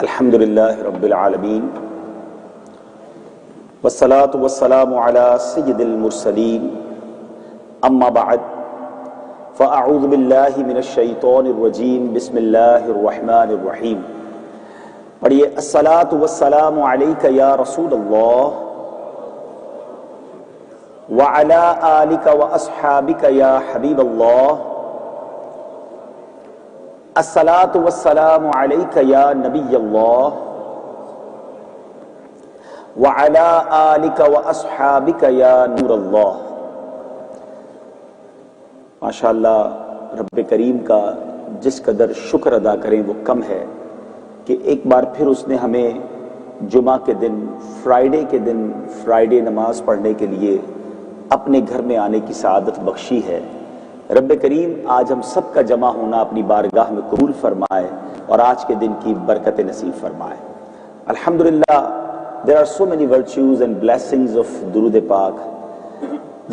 الحمدللہ رب العالمین والصلاة والسلام علی سید المرسلین اما بعد فاعوذ باللہ من الشیطان الرجیم بسم اللہ الرحمن الرحیم. پڑھیے الصلاة والسلام علیک یا رسول اللہ وعلی آلک واصحابک یا حبیب اللہ. الصلاۃ والسلام علیک یا نبی اللہ وعلی آلک واصحابک یا نور اللہ. ماشاءاللہ رب کریم کا جس قدر شکر ادا کریں وہ کم ہے کہ ایک بار پھر اس نے ہمیں جمعہ کے دن فرائیڈے نماز پڑھنے کے لیے اپنے گھر میں آنے کی سعادت بخشی ہے. رب کریم آج ہم سب کا جمع ہونا اپنی بارگاہ میں قبول فرمائے اور آج کے دن کی برکت نصیب فرمائے. الحمدللہ there are so many virtues and blessings of Durud Pak.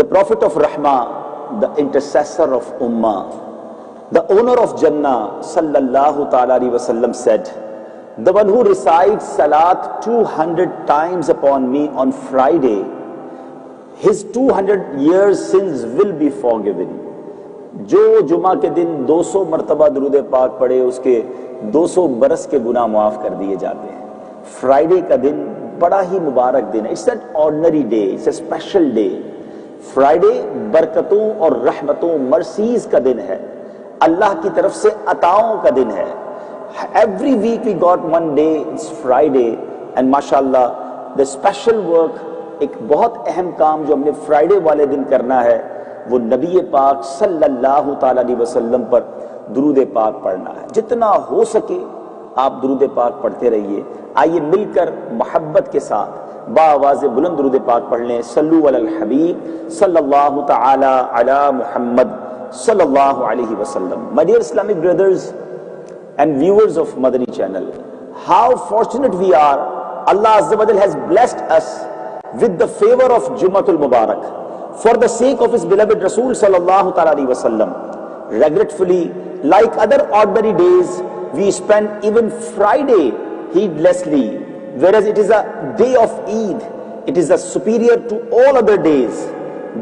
The Prophet of Rahmah, the intercessor of Ummah, the owner of Jannah sallallahu ta'ala alaihi wasallam said, the one who recites Salat 200 times upon me on Friday, his 200 years sins will be forgiven. جو جمعہ کے دن 200 مرتبہ درود پاک پڑھے اس کے 200 برس کے گناہ معاف کر دیے جاتے ہیں. فرائیڈے کا دن بڑا ہی مبارک دن ہے. It's an ordinary day, it's a special day. Friday برکتوں اور رحمتوں مرسیز کا دن ہے, اللہ کی طرف سے عطاؤں کا دن ہے. Every week we got one day, it's Friday, and mashallah the special work, ایک بہت اہم کام جو ہم نے فرائیڈے والے دن کرنا ہے وہ نبی پاک صلی اللہ تعالی علیہ وسلم پر درود پاک پڑھنا ہے. جتنا ہو سکے آپ درود پاک پڑھتے رہیے. آئیے مل کر محبت کے ساتھ بآواز بلند درود پاک پڑھ لیں. صلو علی الحبیب صلی اللہ تعالی علی محمد صلی اللہ علیہ وسلم. My dear Islamic brothers and viewers of Madani channel, how fortunate we are. Allah Azza wa Jal has blessed us with the favor of Jumatul Mubarak. For the sake of his beloved Rasul sallallahu ta'ala alaihi wasallam, regretfully, like other ordinary days, we spend even Friday heedlessly, whereas it is a day of Eid. It is a superior to all other days.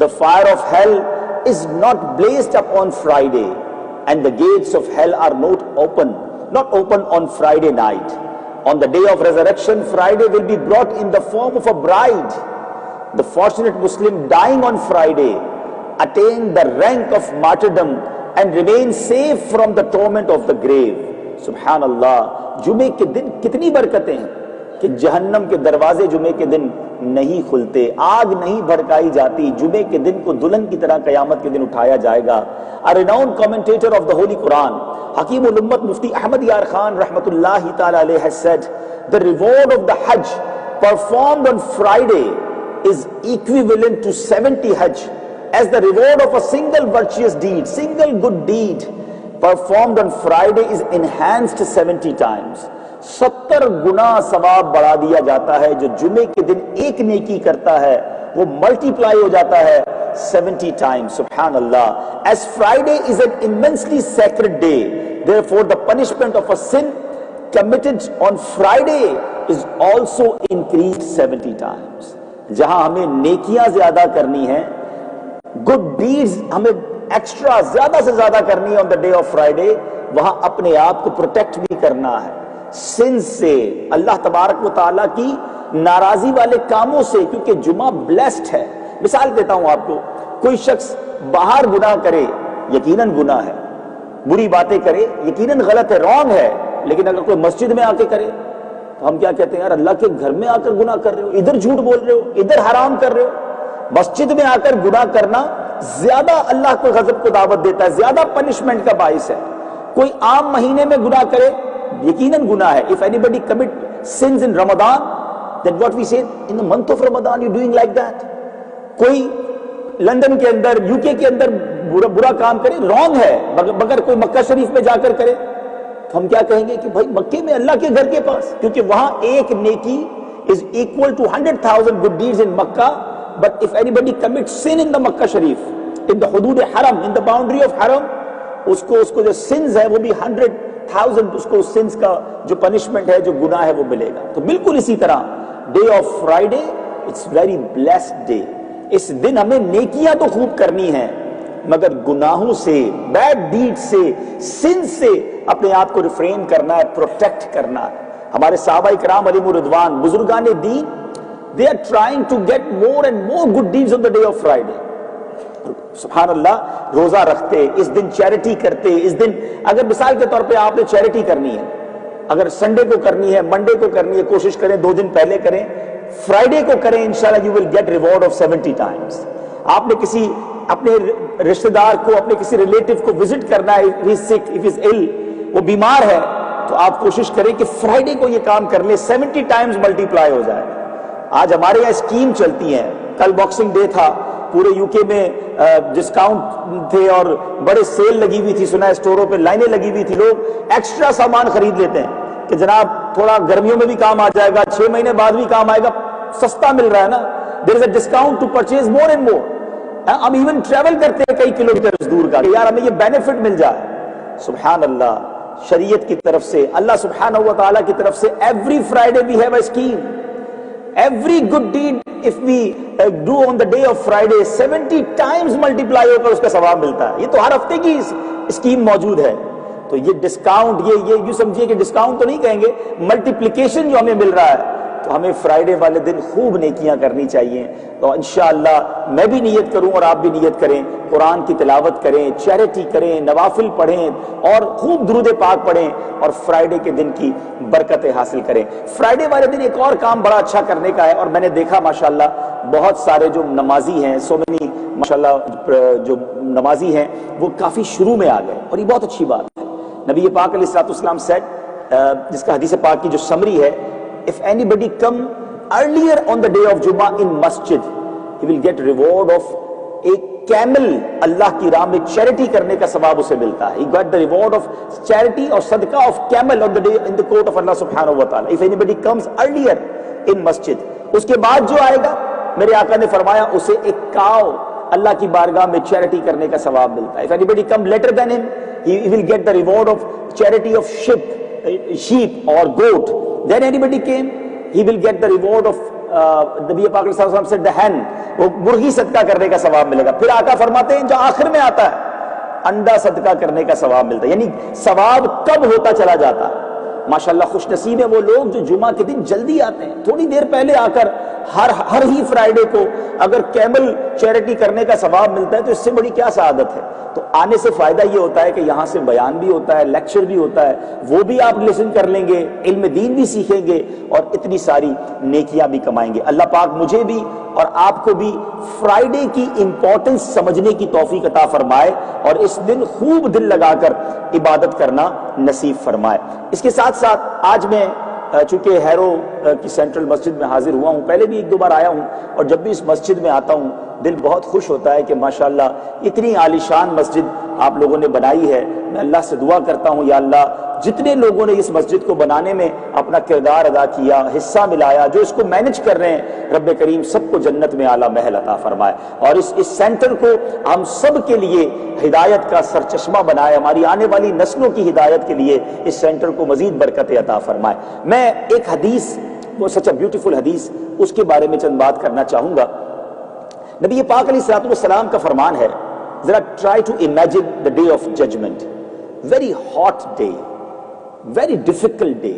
The fire of hell is not blazed upon Friday, and the gates of hell are not open on Friday night. On the day of resurrection, Friday will be brought in the form of a bride. The fortunate Muslim dying on Friday attain the rank of martyrdom and remain safe from the torment of the grave. Subhanallah. جمعے کے دن کتنی برکتیں ہیں کہ جہنم کے دروازے جمعے کے دن نہیں کھلتے, آگ نہیں بھڑکائی جاتی. جمعے کے دن کو دلہن کی طرح قیامت کے دن اٹھایا جائے گا. A renowned commentator of the Holy Quran, Hakim ul-Ummat Mufti Ahmad Yar Khan rahmatullahi ta'ala alayhi has said, the reward of the Hajj performed on Friday is equivalent to 70 Hajj, as the reward of a single virtuous deed, single good deed performed on Friday is enhanced 70 times. 70 گنا ثواب بڑھا دیا جاتا ہے. جو جمعے کے دن ایک نیکی کرتا ہے وہ ملٹیپلائی ہو جاتا ہے 70 times. سبحان اللہ. As Friday is an immensely sacred day, therefore the punishment of a sin committed on Friday is also increased 70 times. جہاں ہمیں نیکیاں زیادہ کرنی ہیں, گڈ ڈیڈز ہمیں ایکسٹرا زیادہ سے زیادہ کرنی ہے on the day of Friday, وہاں اپنے آپ کو پروٹیکٹ بھی کرنا ہے سن سے, اللہ تبارک و تعالیٰ کی ناراضی والے کاموں سے, کیونکہ جمعہ بلیسڈ ہے. مثال دیتا ہوں آپ کو, کوئی شخص باہر گناہ کرے یقیناً گناہ ہے, بری باتیں کرے یقیناً غلط ہے, رانگ ہے, لیکن اگر کوئی مسجد میں آ کے کرے تو ہم کیا کہتے ہیں, یار اللہ کے گھر میں آ کر گناہ کر رہے ہو, ادھر جھوٹ بول رہے ہو, ادھر حرام کر رہے ہو. مسجد میں آ کر گناہ کرنا زیادہ اللہ کو غضب کو دعوت دیتا ہے, زیادہ پنشمنٹ کا باعث ہے. کوئی عام مہینے میں گناہ کرے یقیناً گناہ ہے. If anybody commit sins in Ramadan, then what we say, in the month of Ramadan you doing like that. کوئی لندن کے اندر, UK کے اندر برا کام کرے, رانگ ہے, مگر کوئی مکہ شریف میں جا کر کرے تو ہم کیا کہیں گے کہ بھائی مکے میں اللہ کے گھر کے پاس, کیونکہ وہاں ایک نیکی is equal to 100,000 good deeds in Makkah. But if anybody commits sin in the Makkah Sharif, in the hudud haram, in the boundary of haram, اس کو جو sins ہے وہ بھی 100 1000 اس کو سنس کا جو پنشمنٹ ہے، جو گناہ ہے وہ ملے گا. تو بالکل اسی طرح day of Friday it's very blessed day. اس دن ہمیں نیکیاں تو خوب کرنی ہیں مگر گناہوں سے، بیڈ ڈیڈ سے، سن سے اپنے آپ کو ریفرین کرنا ہے، پروٹیکٹ کرنا ہے. ہمارے صحابہ کرام علیہم الرضوان، بزرگان دین، they are trying to get more and more good deeds on the day of Friday. سبحان اللہ، روزہ رکھتے، اس دن چیریٹی کرتے. اس دن اگر مثال کے طور پہ آپ نے چیریٹی کرنی ہے، اگر سنڈے کو کرنی ہے، منڈے کو کرنی ہے، کوشش کریں 2 دن پہلے کریں، فرائیڈے کو کریں، انشاءاللہ you will get reward of 70 times. آپ نے کسی اپنے رشتہ دار کو، اپنے کسی ریلیٹو کو وزٹ کرنا ہے، if he is sick, if he is ill، وہ بیمار ہے، تو آپ کوشش کریں کہ فرائیڈے کو یہ کام کر لیں، 70 ٹائمز ملٹیپلائی ہو جائے. آج ہمارے یہاں اسکیم چلتی ہیں. کل باکسنگ ڈے تھا، پورے یو کے میں ڈسکاؤنٹ تھے اور بڑے سیل لگی ہوئی تھی، سنا ہے اسٹوروں پہ لائنیں لگی ہوئی تھی. لوگ ایکسٹرا سامان خرید لیتے ہیں کہ جناب تھوڑا گرمیوں میں بھی کام آ جائے گا، 6 مہینے بعد بھی کام آئے گا، سستا مل رہا ہے نا. There is a discount to purchase more and more. ہم ایون ٹریول کرتے ہیں کئی کلومیٹر دور کا کہ یار ہمیں یہ بینیفٹ مل جائے. سبحان اللہ، شریعت کی طرف سے، اللہ سبحانہ و تعالیٰ کی طرف سے every Friday we have a scheme. Every good deed if we do on the day of Friday 70 times multiply ہو کر اس کا ثواب ملتا ہے. یہ تو ہر ہفتے کی اسکیم موجود ہے. تو یہ ڈسکاؤنٹ، یہ یوں سمجھیے کہ ڈسکاؤنٹ تو نہیں کہیں گے، ملٹیپلیکیشن جو ہمیں مل رہا ہے. تو ہمیں فرائیڈے والے دن خوب نیکیاں کرنی چاہیے. تو انشاءاللہ میں بھی نیت کروں اور آپ بھی نیت کریں، قرآن کی تلاوت کریں، چیریٹی کریں، نوافل پڑھیں اور خوب درود پاک پڑھیں اور فرائیڈے کے دن کی برکتیں حاصل کریں. فرائیڈے والے دن ایک اور کام بڑا اچھا کرنے کا ہے، اور میں نے دیکھا ماشاءاللہ بہت سارے جو نمازی ہیں، سو مینی ماشاءاللہ جو نمازی ہیں وہ کافی شروع میں آ گئے، اور یہ بہت اچھی بات ہے. نبی پاک علیہ الصلوۃ والسلام سیڈ، جس کا حدیث پاک کی جو سمری ہے، if anybody come earlier on the day of Jummah in masjid, he will get reward of a camel. اللہ کی راہ میں چیریٹی کرنے کا ثواب اسے ملتا ہے. He got the reward of charity or صدقہ of camel on the day in the court of Allah subhanahu wa ta'ala. If anybody comes earlier in masjid, اس کے بعد جو آئے گا، میرے آقا نے فرمایا اسے ایک کاؤ اللہ کی بارگاہ میں چیریٹی کرنے کا ثواب ملتا ہے. If anybody come later than him, he will get the reward of charity of sheep or goat. Then anybody came, he will get the reward of نبی پاک صلی اللہ علیہ وسلم said the hen، وہ مرغی صدقہ کرنے کا ثواب ملے گا. پھر آقا فرماتے ہیں جو آخر میں آتا ہے انڈا صدقہ کرنے کا ثواب ملتا ہے. یعنی ثواب کب ہوتا چلا جاتا ہے. ماشاءاللہ خوش نصیب ہیں وہ لوگ جو جمعہ کے دن جلدی آتے ہیں، تھوڑی دیر پہلے آ کر ہر ہی فرائیڈے کو اگر کیمل چیریٹی کرنے کا ثواب ملتا ہے تو اس سے بڑی کیا سعادت ہے. تو آنے سے فائدہ یہ ہوتا ہے کہ یہاں سے بیان بھی ہوتا ہے، لیکچر بھی ہوتا ہے، وہ بھی آپ لسن کر لیں گے، علم دین بھی سیکھیں گے اور اتنی ساری نیکیاں بھی کمائیں گے. اللہ پاک مجھے بھی اور آپ کو بھی فرائیڈے کی امپورٹنس سمجھنے کی توفیق عطا فرمائے اور اس دن خوب دل لگا کر عبادت کرنا نصیب فرمائے. اس کے ساتھ ساتھ آج میں چونکہ ہیرو کی سینٹرل مسجد میں حاضر ہوا ہوں، پہلے بھی 1-2 بار آیا ہوں، اور جب بھی اس مسجد میں آتا ہوں دل بہت خوش ہوتا ہے کہ ماشاءاللہ اتنی عالیشان مسجد آپ لوگوں نے بنائی ہے. میں اللہ سے دعا کرتا ہوں یا اللہ جتنے لوگوں نے اس مسجد کو بنانے میں اپنا کردار ادا کیا، حصہ ملایا، جو اس کو مینج کر رہے ہیں، رب کریم سب کو جنت میں اعلیٰ محل عطا فرمائے اور اس سینٹر کو ہم سب کے لیے ہدایت کا سرچشمہ بنائے، ہماری آنے والی نسلوں کی ہدایت کے لیے اس سینٹر کو مزید برکت عطا فرمائے. میں ایک حدیث، وہ سچ اے بیوٹیفل حدیث، اس کے بارے میں چند بات کرنا چاہوں گا. نبی پاک علیہ الصلوۃ والسلام کا فرمان ہے، ذرا try to imagine the day of judgement. Very hot day, very difficult day.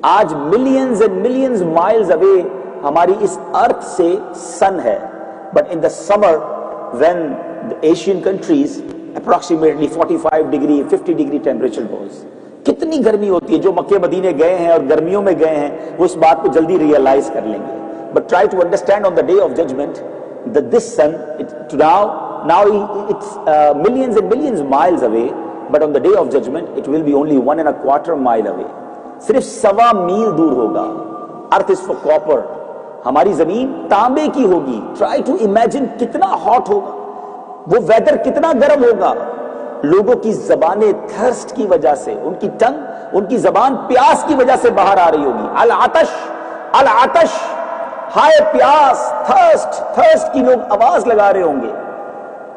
آج millions and millions miles away ہماری اس ارتھ سے سن ہے، but in the summer when the Asian countries approximately 45 degree 50 degree temperature goes. کتنی گرمی ہوتی ہے. جو مکے مدینے گئے ہیں اور گرمیوں میں گئے ہیں وہ اس بات کو جلدی ریئلائز کر لیں گے. But try to understand on the day of judgement that this sun now it's millions and millions miles away, but on the day of judgment it will be only 1.25 mile away. صرف 1.25 میل دور ہوگا. earth is for copper، ہماری زمین تانبے کی ہوگی. try to imagine کتنا hot ہوگا وہ ویدر، کتنا گرم ہوگا. لوگوں کی زبانیں تھرسٹ کی وجہ سے، ان کی ٹنگ، ان کی زبان پیاس کی وجہ سے باہر آ رہی ہوگی. العطش العطش، ہائے پیاس، تھرسٹ کی لوگ آواز لگا رہے ہوں گے.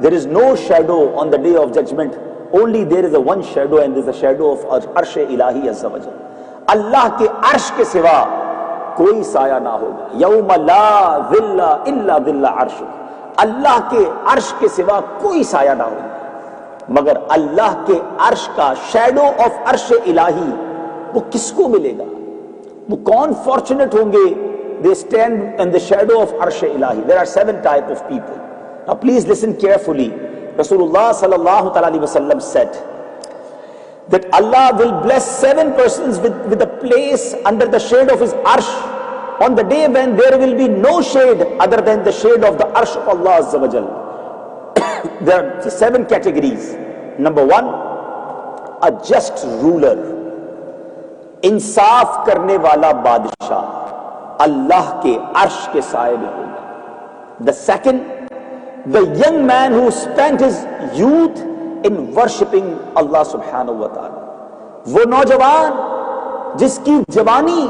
There is no shadow on the day of judgment only there is a one shadow, and there is the shadow of Arsh Ilahi Azza wa Jal. اللہ کے عرش کے سوا کوئی سایہ نہ ہوگا. یوم لا ظل الا ظل عرش. اللہ کے عرش کے سوا کوئی سایہ نہ ہوگا مگر اللہ کے عرش کا شیڈو آف عرش الہی وہ کس کو ملے گا؟ وہ کون فارچونیٹ ہوں گے؟ they stand in the shadow of عرش الہی. there are 7 type of people. now please listen carefully. Rasulullah sallallahu alaihi wasallam said that Allah will bless 7 persons with a place under the shade of his arsh on the day when there will be no shade other than the shade of the arsh of Allah Azza wa Jal. There are 7 categories. Number 1, a just ruler. انصاف کرنے والا بادشاہ اللہ کے عرش کے سائے میں ہوگا. The second, the young man who spent his youth in worshipping Allah subhanahu wa ta'ala. وہ نوجوان جس کی جوانی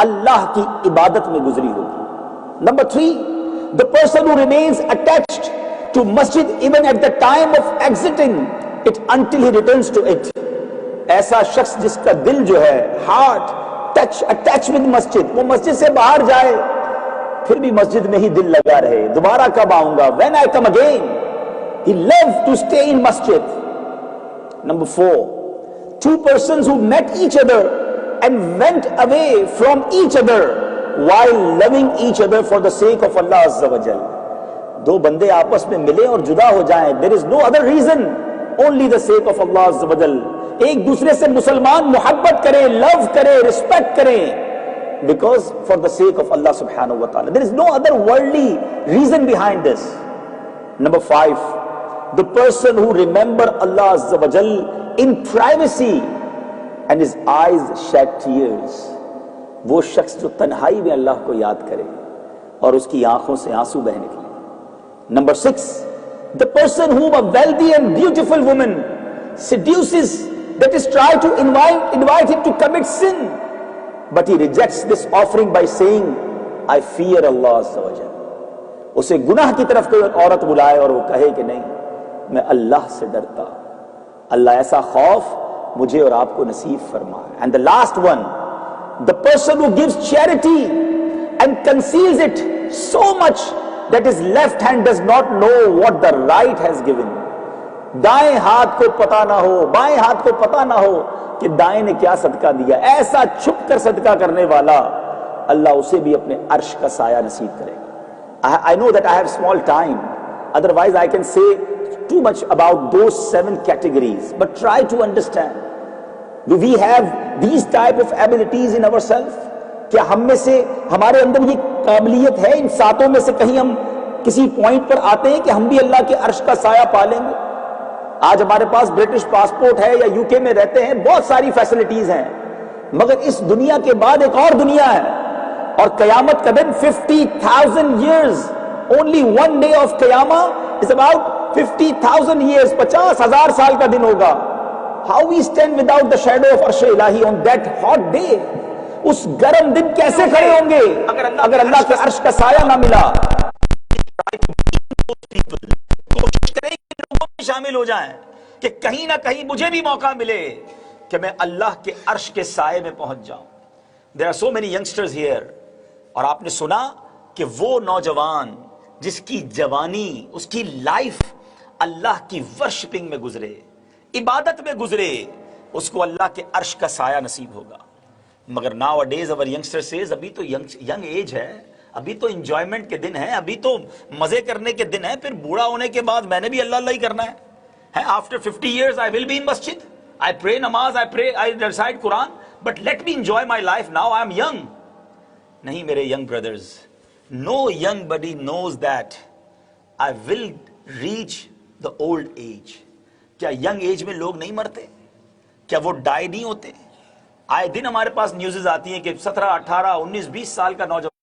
اللہ کی عبادت میں گزری ہوگی. Number 3, the person who remains attached to masjid even at the time of exiting it until he returns to it. ایسا شخص جس کا دل جو ہے ہارٹ اٹیچ ود مسجد، وہ مسجد سے باہر جائے پھر بھی مسجد میں ہی دل لگا رہے، دوبارہ کب آؤں گا، when I come again. He loved to stay in masjid. Number 4, 2 persons who met each other and went away from each other while loving each other for the sake of Allah Azza wa Jal. 2 بندے آپس میں ملے اور جدا ہو جائیں. There is no other reason, only the sake of Allah Azza wa Jal. ایک دوسرے سے مسلمان محبت کریں، لو کریں، رسپیکٹ کریں because for the sake of Allah subhanahu wa ta'ala. There is no other worldly reason behind this. Number 5, the person who remember Allah Azza wa Jal in privacy and his eyes shed tears. وہ شخص جو تنہائی میں اللہ کو یاد کرے اور اس کی آنکھوں سے آنسو بہ نکلے. Number 6, the person whom a wealthy and beautiful woman seduces, that is try to invite him to commit sin, but he rejects this offering by saying, I fear Allah Azza wa Jal. اسے گناہ کی طرف کوئی عورت بلائے اور وہ کہے کہ نہیں میں اللہ سے ڈرتا. اللہ ایسا خوف مجھے اور آپ کو نصیب فرمائے. And the last one, the person who gives charity and conceals it so much that his left hand does not know what the right has given. دائیں ہاتھ کو پتا نہ ہو، بائیں ہاتھ کو پتا نہ ہو کہ دائیں نے کیا صدقہ دیا. ایسا چھپ کر صدقہ کرنے والا اللہ اسے بھی اپنے عرش کا سایہ نصیب کرے گا. I know that I have small time, otherwise I can say too much about those 7 categories, but try to understand. Do we have these type of abilities in ourselves? کیا ہم میں سے ہمارے اندر یہ قابلیت ہے ان 7 میں سے کہیں ہم کسی پوائنٹ پر آتے ہیں کہ ہم بھی اللہ کے عرش کا سایہ پالیں گے؟ آج ہمارے پاس برٹش پاسپورٹ ہے یا UK میں رہتے ہیں، بہت ساری فیسلٹیز ہیں، مگر اس دنیا کے بعد ایک اور دنیا ہے اور قیامت کا دن 50,000 years. Only one day of قیامت is about 50,000 years. 50,000 سال کا دن ہوگا. How we stand without the shadow of عرش الہی on that hot day? اس گرم دن کیسے کھڑے ہوں گے اگر اللہ کے عرش کا سایہ نہ ملا؟ کوشش کریں کہ لوگوں میں شامل ہو جائیں کہ کہیں نہ کہیں مجھے بھی موقع ملے کہ میں اللہ کے عرش کے سائے میں پہنچ جاؤں. There are so many youngsters here. اور آپ نے سنا کہ وہ نوجوان جس کی جوانی، اس کی لائف اللہ کی ورشپنگ میں گزرے، عبادت میں گزرے، اس کو اللہ کے عرش کا سایہ نصیب ہوگا. مگر nowadays our youngster says ابھی تو ینگ ایج ہے، ابھی تو انجوائمنٹ کے دن ہیں، ابھی تو مزے کرنے کے دن ہیں، پھر بوڑھا ہونے کے بعد میں نے بھی اللہ ہی کرنا ہے. After 50 years I will be in masjid, I pray namaz, I recite Quran, but let me enjoy my life now, I am young. نہیں میرے young brothers, no young buddy knows that I will reach the old age. کیا young age میں لوگ نہیں مرتے؟ کیا وہ ڈائی نہیں ہوتے؟ آئے دن ہمارے پاس نیوزز آتی ہیں کہ 17 18 19 20 سال کا نوجوان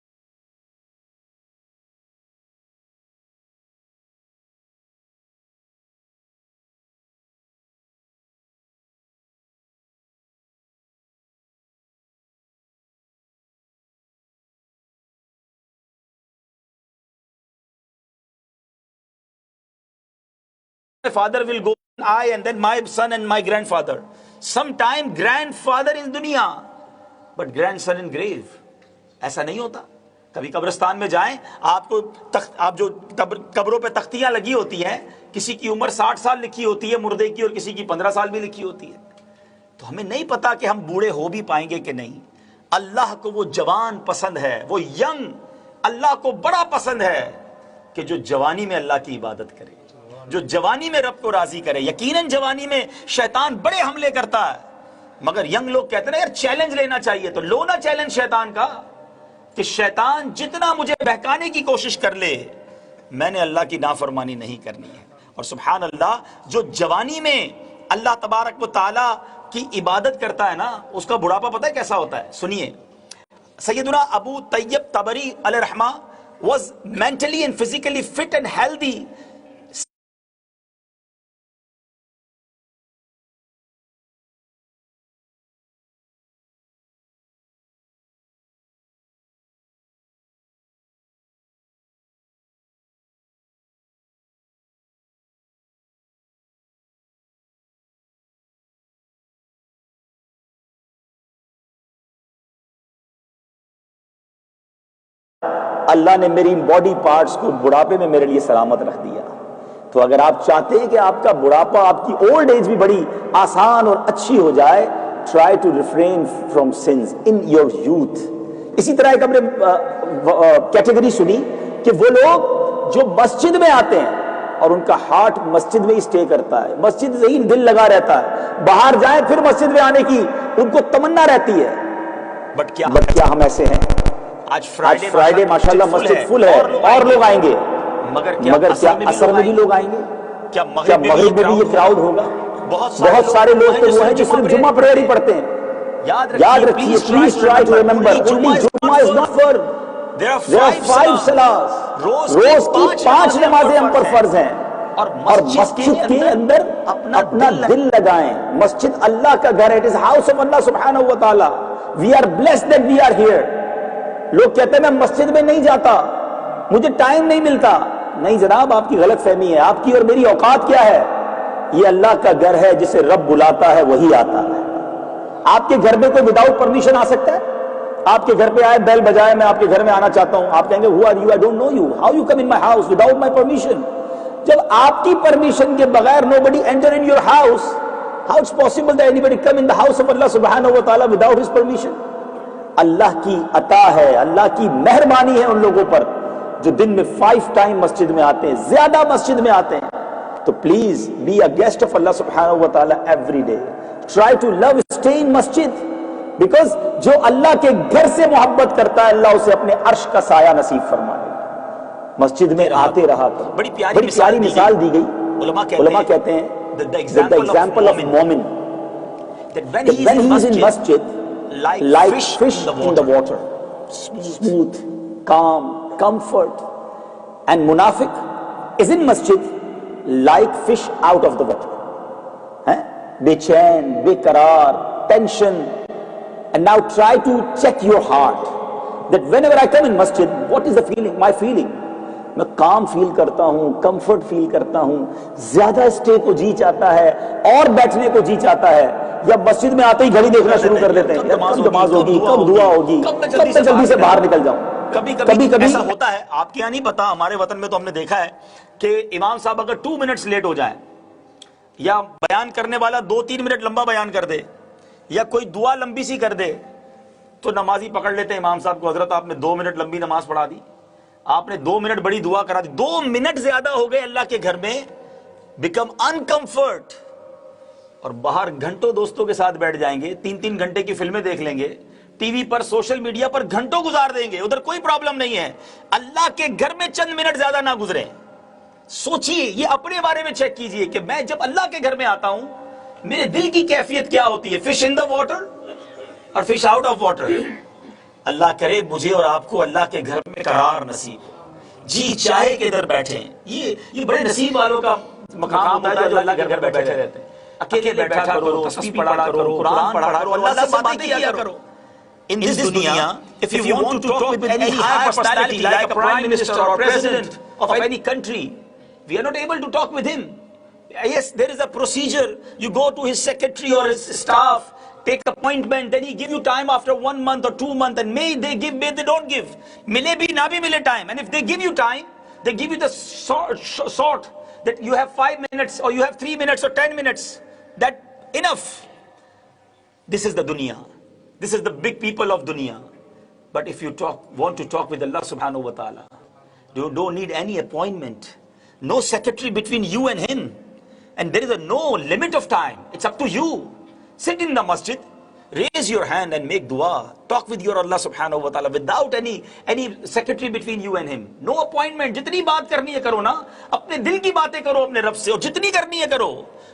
my father will go, I and then my son and my grandfather. Sometime grandfather in dunya, but grandson in grave. ایسا نہیں ہوتا. کبھی قبرستان میں جائیں, آپ کو آپ جو قبروں پہ تختیاں لگی ہوتی ہیں, کسی کی عمر 60 سال لکھی ہوتی ہے مردے کی, اور کسی کی 15 سال بھی لکھی ہوتی ہے. تو ہمیں نہیں پتا کہ ہم بوڑھے ہو بھی پائیں گے کہ نہیں. اللہ کو وہ جوان پسند ہے, وہ ینگ اللہ کو بڑا پسند ہے کہ جو جوانی میں اللہ کی عبادت کرے, جو جوانی میں رب کو راضی کرے. یقیناً جوانی میں شیطان بڑے حملے کرتا ہے, مگر ینگ لوگ کہتے ہیں یار چیلنج لینا چاہیے, تو لو نا چیلنج شیطان کا, کہ شیطان جتنا مجھے بہکانے کی کوشش کر لے, میں نے اللہ کی نافرمانی نہیں کرنی ہے. اور سبحان اللہ, جو جوانی میں اللہ تبارک و تعالی کی عبادت کرتا ہے نا, اس کا بڑھاپا پتہ ہے کیسا ہوتا ہے؟ سنیے, سیدنا ابو طیب طبری علیہ رحمہ was mentally and physically fit and healthy. اللہ نے میری باڈی پارٹس کو بڑھاپے میں میرے لیے سلامت رکھ دیا. تو اگر آپ چاہتے ہیں کہ آپ کا بڑھاپا, آپ کی اولڈ ایج بھی بڑی آسان اور اچھی ہو جائے, try to refrain from sins in your youth. اسی طرح ایک ہم نے کیٹیگری سنی کہ وہ لوگ جو مسجد میں آتے ہیں اور ان کا ہارٹ مسجد میں ہی اسٹے کرتا ہے, مسجد سے ہی دل لگا رہتا ہے, باہر جائیں پھر مسجد میں آنے کی ان کو تمنا رہتی ہے. بٹ کیا ہم ایسے ہیں؟ آج فرائیڈے ماشاءاللہ مسجد فل ہے اور لوگ آئیں گے, مگر کیا اثر میں بھی لوگ آئیں گے؟ کیا مغرب میں بھی یہ کراؤڈ ہوگا؟ بہت سارے لوگ تو وہ ہیں جو صرف جمعہ پریئر ہی پڑھتے ہیں. یاد رکھیے, please try to remember, only جمعہ is not for, there are 5 salahs, روز کی 5 نمازیں ہم پر فرض ہیں. اور مسجد کے اندر اپنا دل لگائیں. مسجد اللہ کا گھر ہے, it is house of Allah subhanahu wa ta'ala. We are blessed that we are here. لوگ کہتے ہیں میں مسجد میں نہیں جاتا, مجھے ٹائم نہیں ملتا. نہیں جناب, آپ کی غلط فہمی ہے. آپ کی اور میری اوقات کیا ہے؟ یہ اللہ کا گھر ہے, جسے رب بلاتا ہے وہی آتا ہے. آپ کے گھر میں کوئی وداؤٹ پرمیشن آ سکتا ہے؟ آپ کے گھر پہ آئے, بیل بجائے, میں آپ کے گھر میں آنا چاہتا ہوں, آپ کہیں گے who are you, I don't know you, how you come in my house without my permission. جب آپ کی پرمیشن کے بغیر nobody enter in your house, how it's possible that anybody come in the house of Allah subhanahu wa ta'ala without his permission? اللہ کی عطا ہے, اللہ کی مہربانی ہے ان لوگوں پر جو دن میں 5 ٹائم مسجد میں آتے ہیں, زیادہ مسجد میں آتے ہیں. تو please be a guest of اللہ سبحانہ و تعالی every day. Try to love stay in مسجد, بیکاز جو اللہ کے گھر سے محبت کرتا ہے اللہ اسے اپنے عرش کا سایہ نصیب فرمائے گا. مسجد میں آتے رہا کرو. بڑی پیاری مثال دی گئی. علماء کہتے ہیں the example of مومن that when he is in masjid like fish in the water, smooth, calm, comfort. And munafiq is in masjid like fish out of the water, بے چین, بے قرار, tension. And now try to check your heart that whenever I come in masjid, what is the feeling, my feeling? میں کام فیل کرتا ہوں, comfort فیل کرتا ہوں, زیادہ stay کو جی چاہتا ہے اور بیٹھنے کو جی چاہتا ہے, یا مسجد میں آتے ہی گھڑی دیکھنا شروع کر دیتے ہیں, کب نماز ہوگی, کب دعا ہوگی, کب جلدی سے باہر نکل جاؤں. کبھی ایسا ہوتا ہے, آپ کے یہاں نہیں پتا, ہمارے وطن میں تو ہم نے دیکھا ہے کہ امام صاحب اگر 2 منٹس لیٹ ہو جائیں, یا بیان کرنے والا 2-3 منٹ لمبا بیان کر دے, یا کوئی دعا لمبی سی کر دے, تو نمازی پکڑ لیتے ہیں امام صاحب کو, حضرت آپ نے 2 منٹ لمبی نماز پڑھا دی, آپ نے 2 منٹ بڑی دعا کرا دی, 2 منٹ زیادہ ہو گئے اللہ کے گھر میں, بیکم انکمفرٹ. اور باہر گھنٹوں دوستوں کے ساتھ بیٹھ جائیں گے, 3-3 گھنٹے کی فلمیں دیکھ لیں گے, ٹی وی پر, سوشل میڈیا پر گھنٹوں گزار دیں گے, ادھر کوئی پرابلم نہیں ہے. اللہ کے گھر میں چند منٹ زیادہ نہ گزرے. سوچئے, یہ اپنے بارے میں چیک کیجئے کہ میں جب اللہ کے گھر میں آتا ہوں میرے دل کی کیفیت کیا ہوتی ہے. فش ان دا واٹر اور فش آؤٹ آف واٹر. اللہ کرے مجھے اور آپ کو اللہ کے گھر میں قرار نصیب ہو, جی چاہے کہ ادھر بیٹھیں. یہ بڑے نصیب والوں کا مقام ہوتا ہے جو اللہ کے گھر بیٹھے رہتے ہیں. اکیلے بیٹھا کرو, تسبیح پڑھا کرو, قرآن پڑھا کرو, اللہ سے باتیں کیا کرو. In this dunya, if you want to talk with any high personality like a prime minister or president of any country, we are not able to talk with him. Yes, there is a procedure. You go to his secretary or his staff, take appointment, then he give you time after 1 month or 2 months, and may they give, may they don't give. Mile bhi na bhi mile time. And if they give you time, they give you the sort that you have 5 minutes or you have 3 minutes or 10 minutes. That enough. This is the dunya. This is the big people of dunya. But if you want to talk with Allah subhanahu wa ta'ala, you don't need any appointment. No secretary between you and him. And there is no limit of time. It's up to you. Sit in the masjid, raise your hand and make dua. Talk with your Allah subhanahu wa ta'ala without any secretary between you and him. No appointment. Jitni baat karni hai karo na. Apne dil ki baatein karo apne Rabb se. Aur jitni karni hai karo.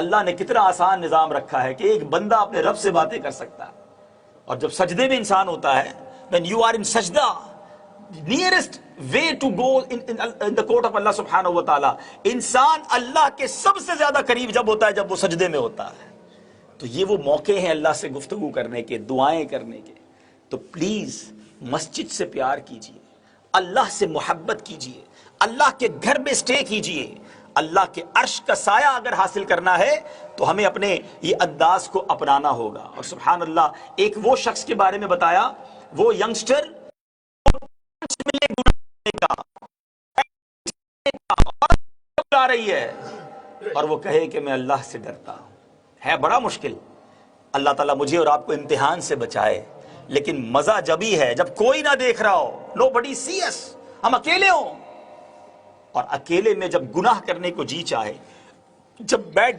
اللہ نے کتنا آسان نظام رکھا ہے کہ ایک بندہ اپنے رب سے باتیں کر سکتا ہے. اور جب سجدے میں انسان ہوتا ہے, when you are in sajda, nearest way to go in the court of Allah subhanahu wa ta'ala, انسان اللہ کے سب سے زیادہ قریب جب ہوتا ہے جب وہ سجدے میں ہوتا ہے. تو یہ وہ موقع ہیں اللہ سے گفتگو کرنے کے, دعائیں کرنے کے. تو پلیز مسجد سے پیار کیجئے, اللہ سے محبت کیجئے, اللہ کے گھر میں سٹے کیجئے. اللہ کے عرش کا سایہ اگر حاصل کرنا ہے تو ہمیں اپنے یہ انداز کو اپنانا ہوگا. اور سبحان اللہ, ایک وہ شخص کے بارے میں بتایا, وہ ینگسٹر آ رہی ہے اور وہ کہے کہ میں اللہ سے ڈرتا ہوں. ہے بڑا مشکل. اللہ تعالیٰ مجھے اور آپ کو امتحان سے بچائے. لیکن مزہ جبھی ہے جب کوئی نہ دیکھ رہا ہو, nobody see us, ہم اکیلے ہوں. اور اکیلے میں جب گناہ کرنے کو جی چاہے, جب بیٹھ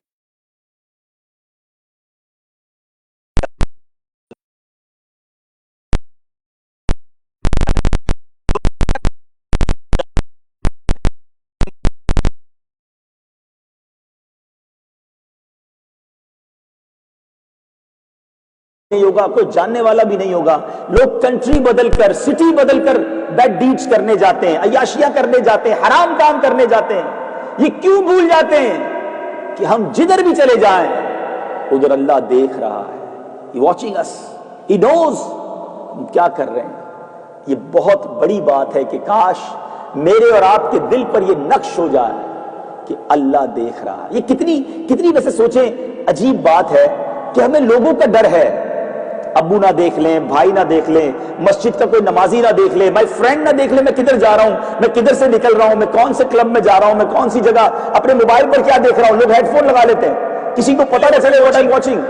نہیں ہوگا, کوئی جاننے والا بھی نہیں ہوگا. لوگ کنٹری بدل کر, سٹی بدل کر بیڈ ڈیڈز کرنے جاتے ہیں, عیاشیاں کرنے جاتے ہیں, حرام کام کرنے جاتے ہیں. یہ کیوں بھول جاتے ہیں کہ ہم جدھر بھی چلے جائیں ادھر اللہ دیکھ رہا ہے. He watching us, He knows ہم کیا کر رہے ہیں. یہ بہت بڑی بات ہے کہ کاش میرے اور آپ کے دل پر یہ نقش ہو جائے کہ اللہ دیکھ رہا ہے. یہ کتنی ویسے سوچیں عجیب بات ہے کہ ہمیں لوگوں کا ڈر ہے. ابو نہ دیکھ لیں, بھائی نہ دیکھ لیں, مسجد کا کوئی نمازی نہ دیکھ لیں, مائی فرینڈ نہ دیکھ لیں میں کدھر جا رہا ہوں, میں کدھر سے نکل رہا ہوں, میں کون سے کلب میں جا رہا ہوں, میں کون سی جگہ اپنے موبائل پر کیا دیکھ رہا ہوں. لوگ ہیڈ فون لگا لیتے ہیں, کسی کو پتہ نہ چلے what I'm watching.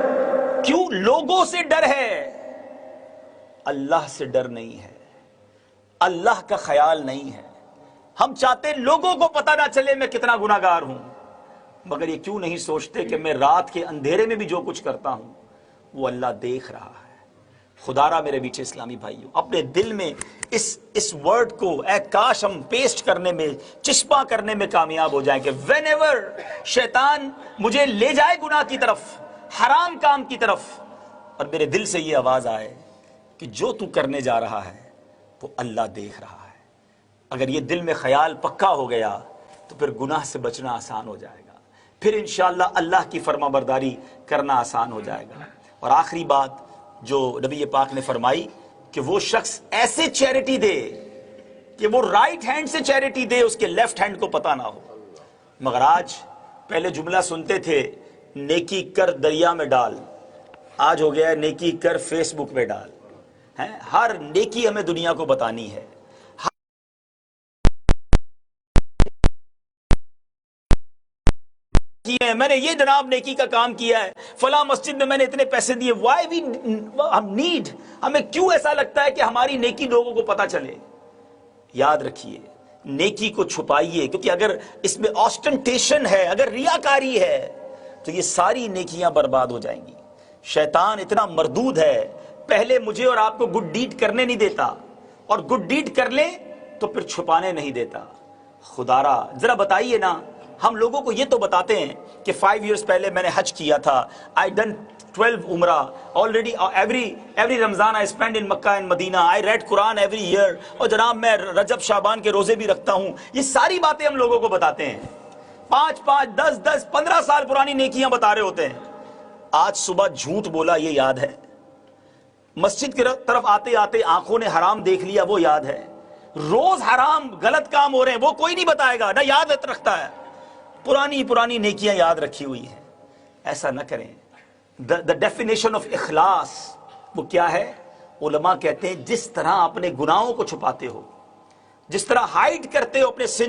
کیوں؟ لوگوں سے ڈر ہے, اللہ سے ڈر نہیں ہے, اللہ کا خیال نہیں ہے. ہم چاہتے ہیں لوگوں کو پتہ نہ چلے میں کتنا گناہگار ہوں, مگر یہ کیوں نہیں سوچتے کہ میں رات کے اندھیرے میں بھی جو کچھ کرتا ہوں وہ اللہ دیکھ رہا ہے. خدا را میرے بیچے اسلامی بھائیوں, اپنے دل میں اس ورڈ کو اے کاش ہم پیسٹ کرنے میں, چسپاں کرنے میں کامیاب ہو جائیں کہ وین ایور شیطان مجھے لے جائے گناہ کی طرف, حرام کام کی طرف, اور میرے دل سے یہ آواز آئے کہ جو تو کرنے جا رہا ہے وہ اللہ دیکھ رہا ہے. اگر یہ دل میں خیال پکا ہو گیا تو پھر گناہ سے بچنا آسان ہو جائے گا, پھر انشاءاللہ اللہ کی فرما برداری کرنا آسان ہو جائے گا. اور آخری بات جو نبی پاک نے فرمائی کہ وہ شخص ایسے چیریٹی دے کہ وہ رائٹ ہینڈ سے چیریٹی دے, اس کے لیفٹ ہینڈ کو پتہ نہ ہو. مگر آج پہلے جملہ سنتے تھے نیکی کر دریا میں ڈال, آج ہو گیا نیکی کر فیس بک میں ڈال. ہر نیکی ہمیں دنیا کو بتانی ہے. میں نے یہ جناب نیکی کا کام کیا ہے, فلاں مسجد میں میں نے اتنے پیسے دیے. وائی وی نیڈ, ہمیں کیوں ایسا لگتا ہے کہ ہماری نیکی لوگوں کو پتا چلے؟ یاد رکھیے نیکی کو چھپائیے, کیونکہ اگر اس میں آسٹنٹیشن ہے, اگر ریاکاری ہے تو یہ ساری نیکیاں برباد ہو جائیں گی. شیطان اتنا مردود ہے, پہلے مجھے اور آپ کو گڈ ڈیڈ کرنے نہیں دیتا, اور گڈ ڈیڈ کر لیں تو پھر چھپانے نہیں دیتا. خدا را ذرا بتائیے نا, ہم لوگوں کو یہ تو بتاتے ہیں کہ 5 ایئرز پہلے میں نے حج کیا تھا, I done 12 عمرہ already, every Ramzan I spend in Makkah and Medina, I read Quran every year, اور جناب میں رجب شعبان کے روزے بھی رکھتا ہوں. یہ ساری باتیں ہم لوگوں کو بتاتے ہیں, 5 10 15 سال پرانی نیکیاں بتا رہے ہوتے ہیں. آج صبح جھوٹ بولا یہ یاد ہے, مسجد کی طرف آتے آتے آنکھوں نے حرام دیکھ لیا وہ یاد ہے, روز حرام غلط کام ہو رہے ہیں وہ کوئی نہیں بتائے گا، نہ یاد رکھتا ہے، پرانی نیکیاں یاد رکھی ہوئی ہیں. ایسا نہ کریں. the definition of اخلاص وہ کیا ہے؟ علماء کہتے ہیں جس طرح اپنے گناہوں کو چھپاتے ہو، جس طرح ہائیڈ کرتے ہو اپنے sin.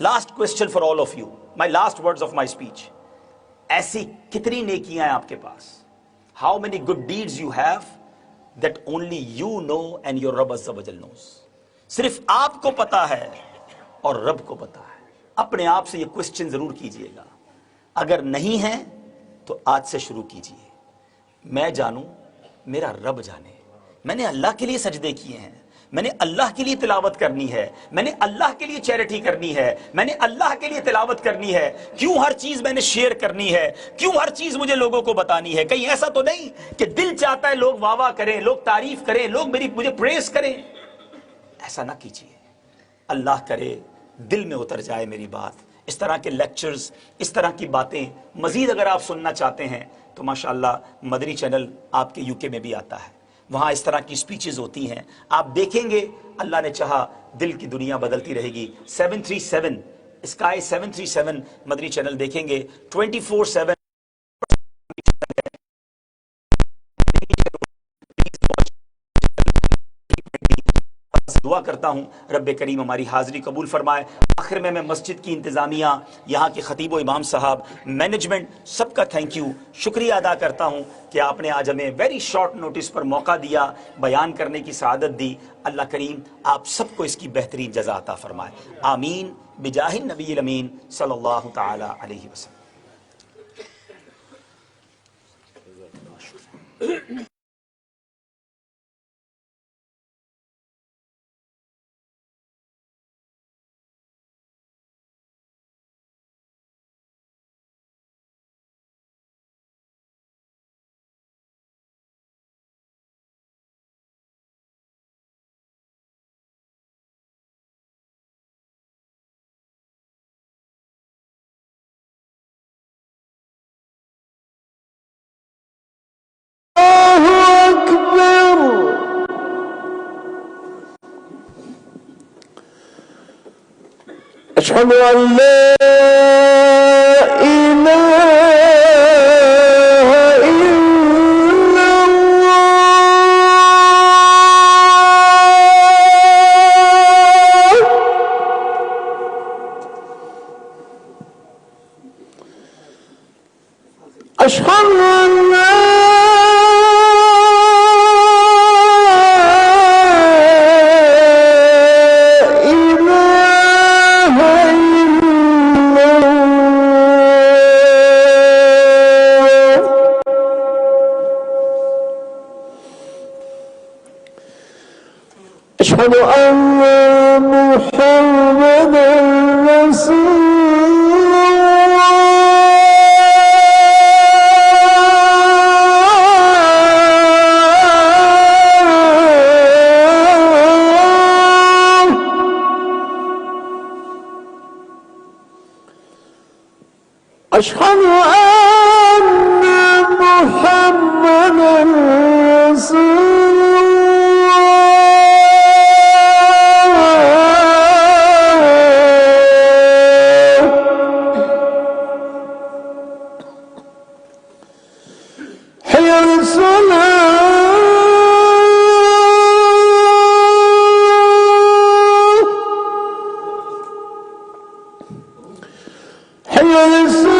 Last question for all of you, my last words of my speech. ایسی کتنی نیکیاں ہیں آپ کے پاس؟ How many good deeds you have that only you know and your رب عز وجل نوز. صرف آپ کو پتا ہے اور رب کو پتا ہے. اپنے آپ سے یہ کوسچن ضرور کیجئے گا. اگر نہیں ہے تو آج سے شروع کیجئے. میں جانوں، میرا رب جانے. میں نے اللہ کے لیے سجدے کیے ہیں، میں نے اللہ کے لیے تلاوت کرنی ہے، میں نے اللہ کے لیے چیریٹی کرنی ہے، میں نے اللہ کے لیے تلاوت کرنی ہے. کیوں ہر چیز میں نے شیئر کرنی ہے؟ کیوں ہر چیز مجھے لوگوں کو بتانی ہے؟ کہیں ایسا تو نہیں کہ دل چاہتا ہے لوگ واہ واہ کریں، لوگ تعریف کریں، لوگ مجھے پریز کریں؟ ایسا نہ کیجیے. اللہ کرے دل میں اتر جائے میری بات. اس طرح کے لیکچرز، اس طرح کی باتیں مزید اگر آپ سننا چاہتے ہیں تو ماشاءاللہ مدنی چینل آپ کے UK میں بھی آتا ہے، وہاں اس طرح کی سپیچز ہوتی ہیں. آپ دیکھیں گے، اللہ نے چاہا دل کی دنیا بدلتی رہے گی. 737 اسکائی 737 مدنی چینل دیکھیں گے 24/7. دعا کرتا ہوں رب کریم ہماری حاضری قبول فرمائے. آخر میں مسجد کی انتظامیہ، یہاں کے خطیب و امام صاحب، مینجمنٹ، سب کا تھینک یو، شکریہ ادا کرتا ہوں کہ آپ نے آج ہمیں ویری شارٹ نوٹس پر موقع دیا، بیان کرنے کی سعادت دی. اللہ کریم آپ سب کو اس کی بہترین جزا عطا فرمائے. آمین بجاہ النبی الامین صلی اللہ تعالی علیہ وسلم. أشهد أن لا إله إلا الله أشهد أن لا أشهد أن محمدا رسول الله أشهد أن محمدا رسول حي على الصلاة حي على الصلاة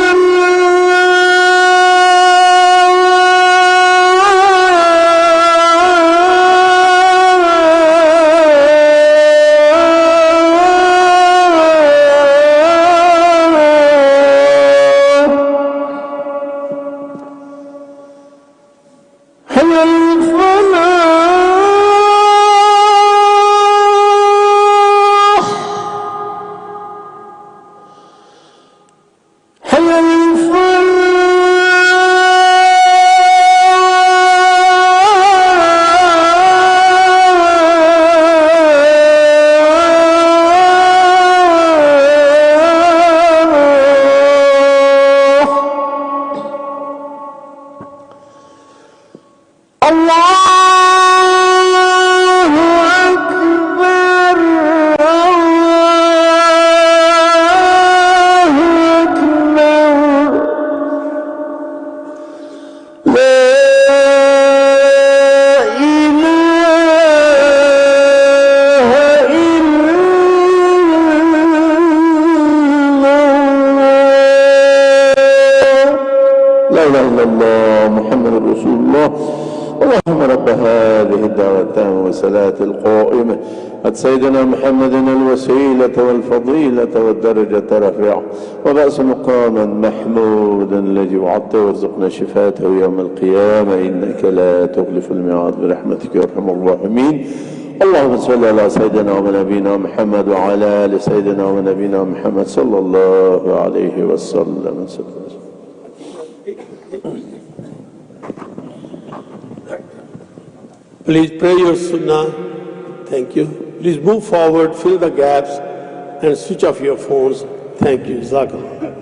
إلا الله محمد رسول الله. اللهم رب هذه الدعوة التامة والصلاة القائمة قد سيدنا محمد الوسيلة والفضيلة والدرجة الرفيعة وبأس مقاما محمودا الذي وعدته وارزقنا شفاته يوم القيامة إنك لا تخلف الميعاد برحمتك يا أرحم الراحمين. اللهم صل على سيدنا ونبينا محمد وعلى آل سيدنا ونبينا محمد صلى الله عليه وسلم. Please pray your sunnah. Thank you. Please move forward, fill the gaps, and switch off your phones. Thank you. Jazakallah.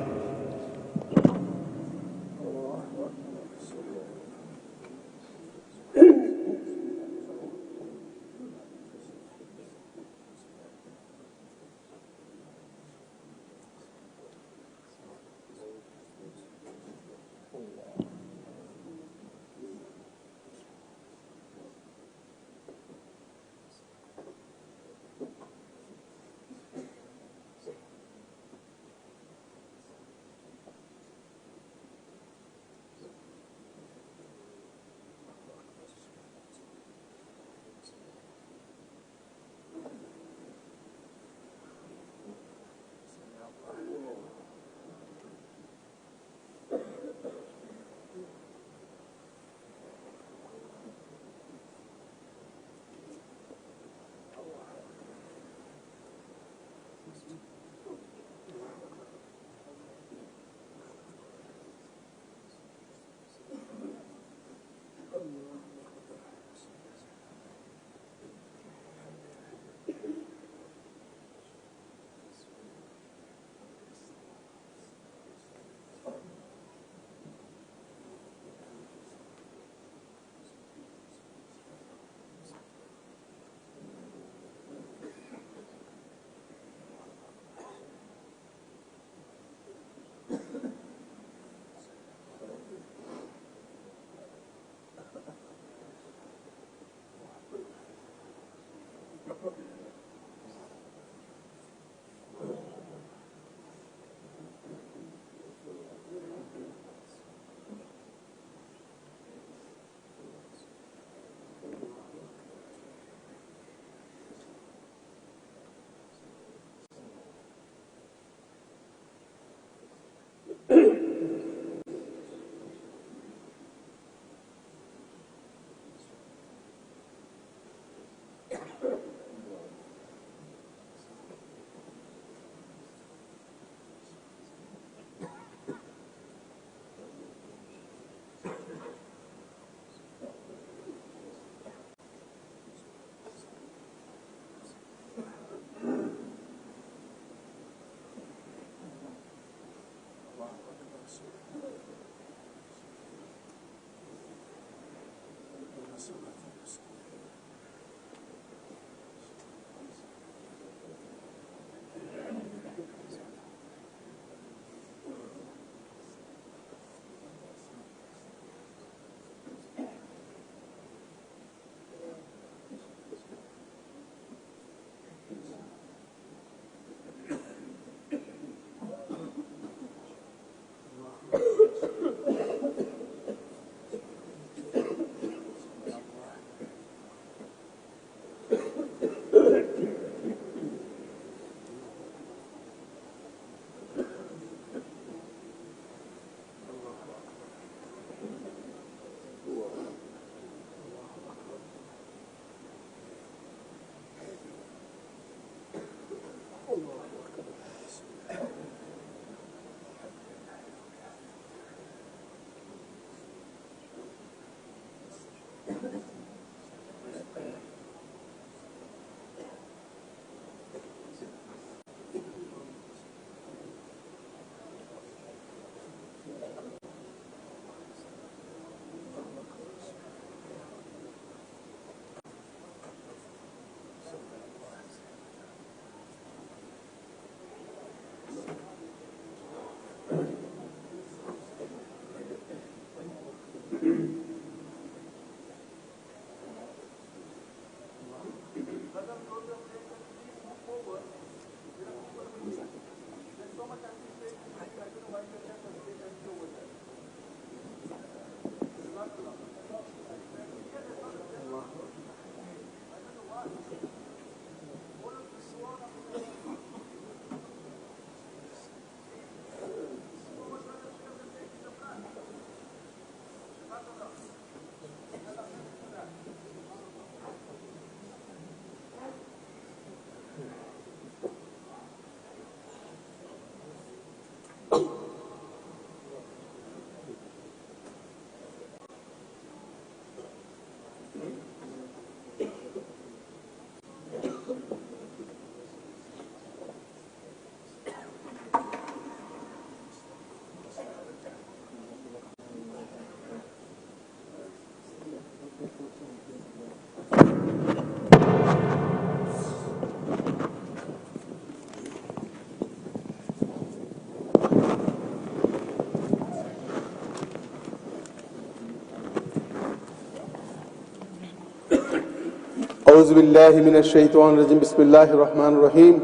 أعوذ بالله من الشيطان الرجيم بسم الله الرحمن الرحيم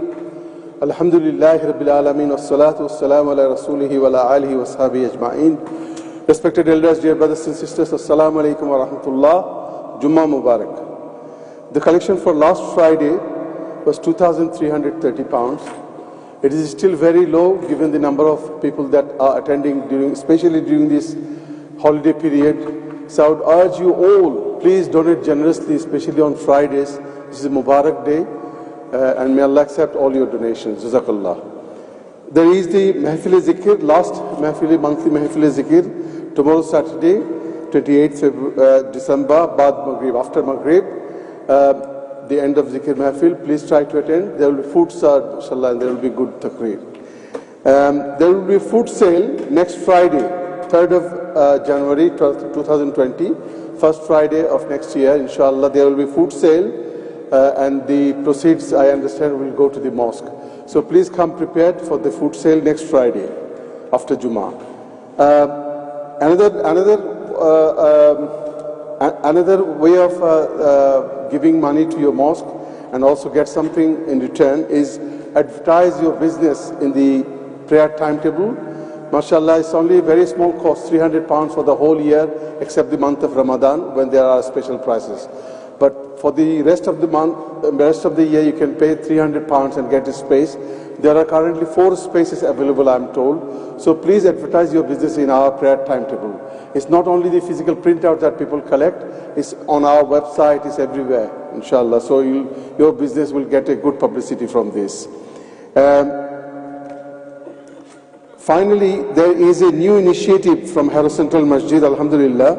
الحمد لله رب العالمين والصلاة والسلام على رسوله وعلى آله وصحبه أجمعين. Respected elders, dear brothers and sisters, Assalamu alaikum wa rahmatullah. Jummah Mubarak. The collection for last Friday was 2,330 pounds. It is still very low given the number of people that are attending, especially during this holiday period. So I would urge you all, please donate generously, especially on Fridays. This is a Mubarak day, and may Allah accept all your donations. Jazakallah. There is the Mahfil Zikr, last Mahfil, monthly Mahfil Zikr, tomorrow Saturday, 28th December, Bad Maghrib, after Maghrib, the end of Zikr Mahfil. Please try to attend. There will be food served, inshallah, and there will be good taqreer. There will be a food sale next Friday, 3rd of January 2020, first Friday of next year, inshallah. There will be food sale, and the proceeds, I understand, will go to the mosque. So please come prepared for the food sale next Friday after Jummah. Another way of giving money to your mosque and also get something in return is advertise your business in the prayer timetable. MashaAllah, it's only a very small cost, £300 for the whole year, except the month of Ramadan when there are special prices. But for the rest of the month, rest of the year, you can pay £300 and get a space. There are currently 4 spaces available, I'm told. So please advertise your business in our prayer timetable. It's not only the physical printout that people collect, it's on our website, it's everywhere, inshallah. So your business will get a good publicity from this. Finally, there is a new initiative from Harrow Central Masjid, alhamdulillah,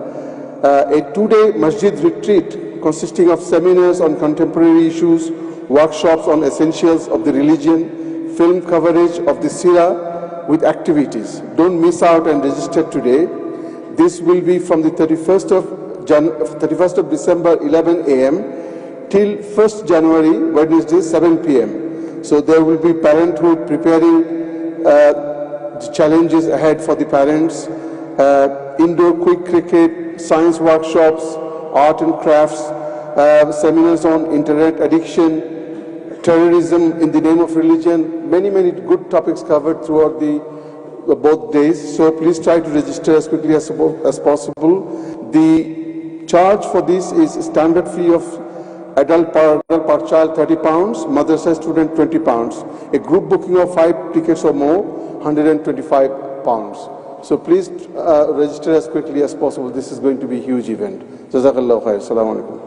a 2-day masjid retreat consisting of seminars on contemporary issues, workshops on essentials of the religion, film coverage of the Sirah with activities. Don't miss out and register today. This will be from the 31st of December, 11 a.m. till 1st January, Wednesday, 7 p.m. So there will be parenthood preparing the challenges ahead for the parents, indoor quick cricket, science workshops, art and crafts, seminars on internet addiction, terrorism in the name of religion, many good topics covered throughout both days. So please try to register as quickly as possible. The charge for this is standard fee of adult per child £30, madrasa student £20. A group booking of 5 tickets or more, £125. So please register as quickly as possible. This is going to be a huge event. Jazakallahu khair. Assalamu alaikum.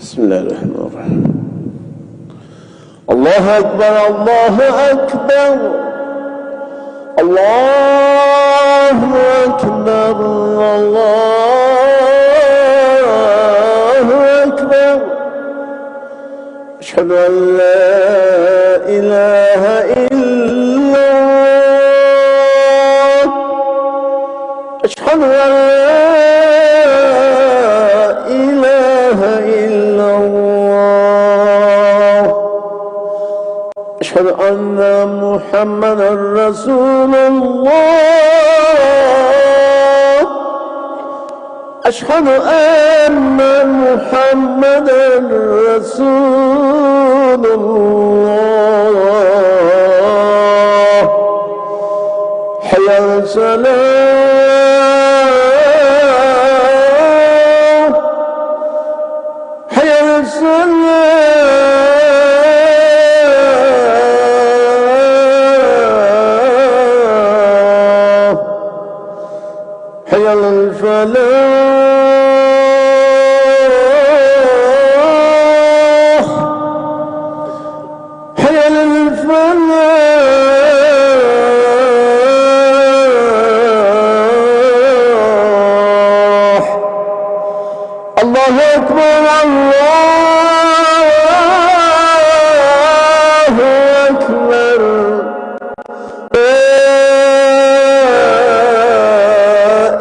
بسم الله الرحمن الرحيم. الله أكبر الله أكبر الله أكبر الله أكبر أشهد أن لا إله إلا الله أشهد أن لا إله إلا الله أشهد أن محمدا رسول الله أشهد أن محمدا رسول الله حي على الصلاة حي على الصلاة حي على الفلاح حي على الفلاح الله أكبر الله أكبر لا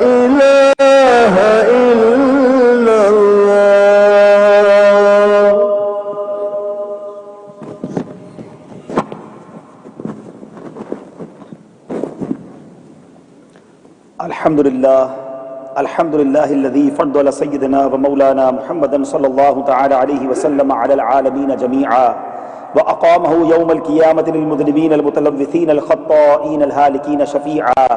إله إلا الله. الحمد لله الذي فضل سيدنا ومولانا محمدا صلى الله تعالى عليه وسلم على العالمين جميعا وأقامه يوم القيامة للمذنبين المتلوثين الخطائين الهالكين شفيعا،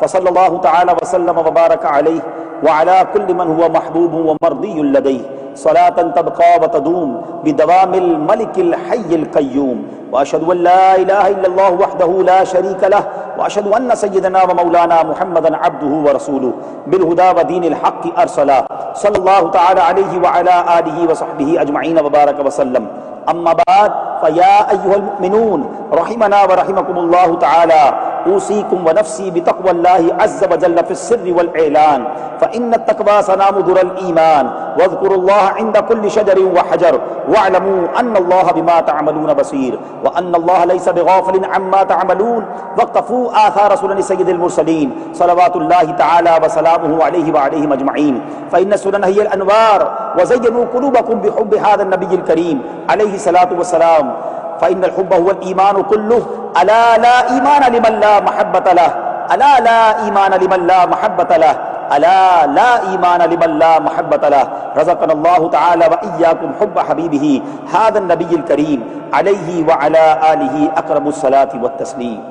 فصلى الله تعالى وسلم وبارك عليه وعلى كل من هو محبوب ومرضي لديه صلاة تبقى وتدوم بدوام الملك الحي القيوم. وأشهد أن لا إله إلا الله وحده لا شريك له، وأشهد أن سيدنا ومولانا محمدا عبده ورسوله بالهدى ودين الحق أرسله، صلى الله تعالى عليه وعلى آله وصحبه أجمعين وبارك وسلم. أما بعد، فيا أيها المؤمنون رحمنا ورحمكم الله تعالى، أوصيكم ونفسي بتقوى الله عز وجل في السر والإعلان، فإن التقوى سنام در الإيمان، واذكروا الله عند كل شجر وحجر، واعلموا أن الله بما تعملون بصير، وأن الله ليس بغافل عما تعملون. وقفوا آثار سنن سيد المرسلين صلوات الله تعالى وسلامه عليه وعليهم أجمعين، فإن السنن هي الأنوار، وزينوا قلوبكم بحب هذا النبي الكريم عليه الصلاة والسلام، فإن الحب هو الإيمان كله. ألا لا إيمان لمن لا محبة له، ألا لا إيمان لمن لا محبة له، ألا لا إيمان لمن لا محبة له. رزقنا الله تعالى وإياكم حب حبيبه هذا النبي الكريم عليه وعلى آله أقرب الصلاة والتسليم.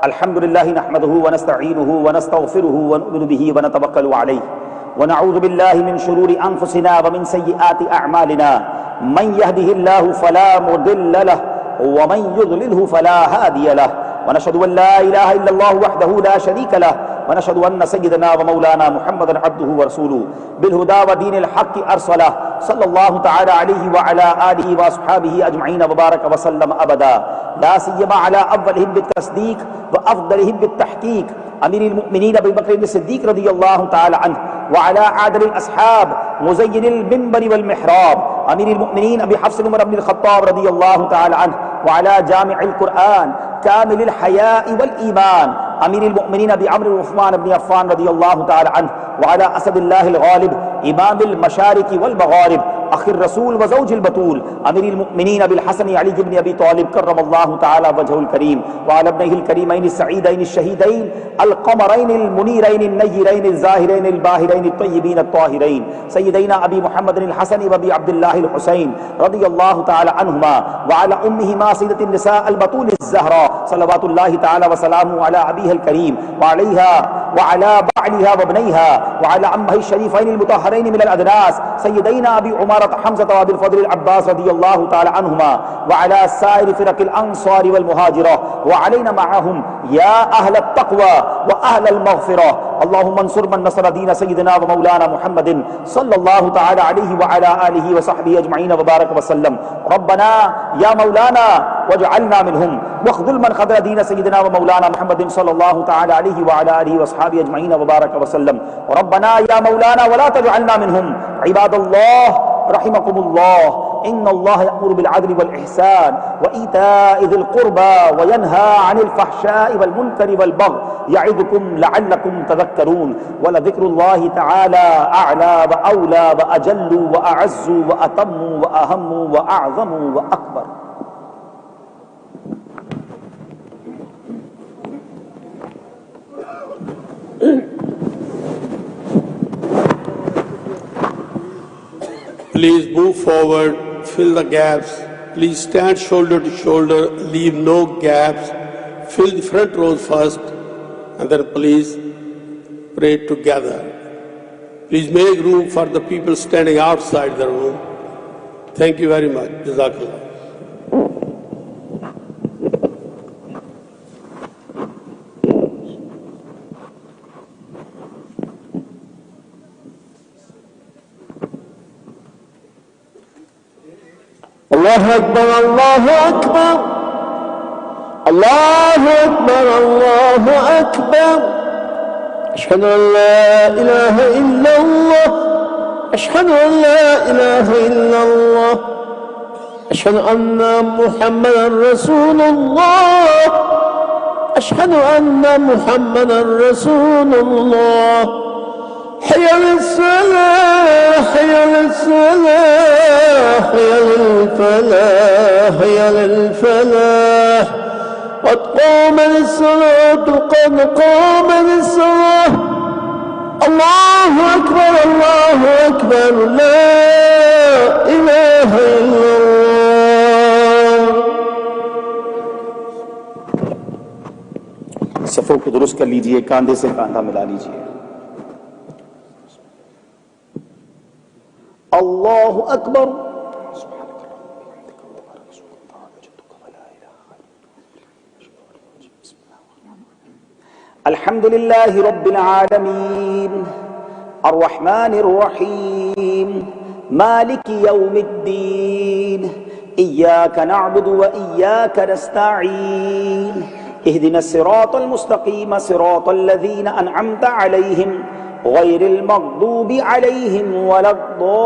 الحمد لله نحمده ونستعينه ونستغفره ونؤمن به ونتوكل عليه، ونعوذ بالله من شرور أنفسنا ومن سيئات أعمالنا، من يهده الله فلا مضل له ومن يضلله فلا هادي له، ونشهد أن لا إله إلا الله وحده لا شريك له، ونشهد أن سيدنا ومولانا محمدا عبده ورسوله بالهدى ودين الحق أرسله، صلى الله تعالى عليه وعلى آله وأصحابه أجمعين وبارك وسلم أبدا، لا سيما على أولهم بالتصديق وأفضلهم بالتحقيق أمير المؤمنين أبي بكر الصديق رضي الله تعالى عنه، وعلى عادل الأصحاب مزين المنبر والمحراب أمير المؤمنين أبي حفص عمر بن الخطاب رضي الله تعالى عنه، وعلى جامع القرآن كامل الحياء والإيمان أمير المؤمنين أبي عمرو عثمان بن عفان رضي الله تعالى عنه، وعلى أسد الله الغالب إمام المشارق والمغارب أخي الرسول وزوج البتول أمير المؤمنين أبي الحسن علي بن أبي طالب كرم الله تعالى وجهه الكريم، وعلى ابنيه الكريمين السعيدين الشهيدين القمرين المنيرين النيرين الزاهرين الباهرين الطيبين الطاهرين سيدنا أبي محمد الحسن وأبي عبد الله الحسين رضي الله تعالى عنهما، وعلى أمهما سيدة النساء البتول الزهراء صلوات الله تعالى وسلامه على أبيها الكريم وعليها وعلى بعلها وابنيها، وعلى عمه الشريفين المطهرين من الأدناس سيدينا أبي عمارة حمزة وأبي الفضل العباس رضي الله تعالى عنهما، وعلى سائر فرق الأنصار والمهاجرة، وعلينا معهم يا أهل التقوى وأهل المغفرة. اللهم انصر من نصر دين سيدنا ومولانا محمد صلى الله تعالى عليه وعلى آله وصحبه أجمعين وبارك وسلم. ربنا يا مولانا واجعلنا منهم، واخذل من خذل دين سيدنا ومولانا محمد صلى الله تعالى عليه وعلى آله وصحبه أجمعين وبارك وسلم. ربنا يا مولانا ولا تجعلنا منهم. عباد الله رحمكم الله، إن الله يأمر بالعدل والإحسان وإيتاء ذي القربى وينهى عن الفحشاء والمنكر والبغي يعظكم لعلكم تذكرون، ولذكر الله تعالى أعلى وأولى وأجل وأعز وأتم وأهم وأعظم وأكبر. Please move forward, fill the gaps. Please stand shoulder to shoulder, leave no gaps. Fill the front rows first, and then please pray together. Please make room for the people standing outside the room. Thank you very much. Jazakallah. الله أكبر الله أكبر الله أكبر الله أكبر. أشهد أن لا إله إلا الله، أشهد أن لا إله إلا الله، أشهد أن محمدا رسول الله، أشهد أن محمدا رسول الله. حي على الصلاة حي على الصلاة حي على الفلاح حي على الفلاح قد قامت الصلاة قد قامت الصلاة الله أكبر الله أكبر لا إله إلا الله. صفوں کو درست کر لیجئے، کاندھے سے کاندھا ملا لیجئے. اللہ اکبر. الحمد للہ رب العالمین الرحمن الرحیم مالک یوم الدین ایاک نعبد و ایاک نستعین اهدنا الصراط المستقیم صراط الذین انعمت علیہم غیر المغضوب علیہم ولا الضالین.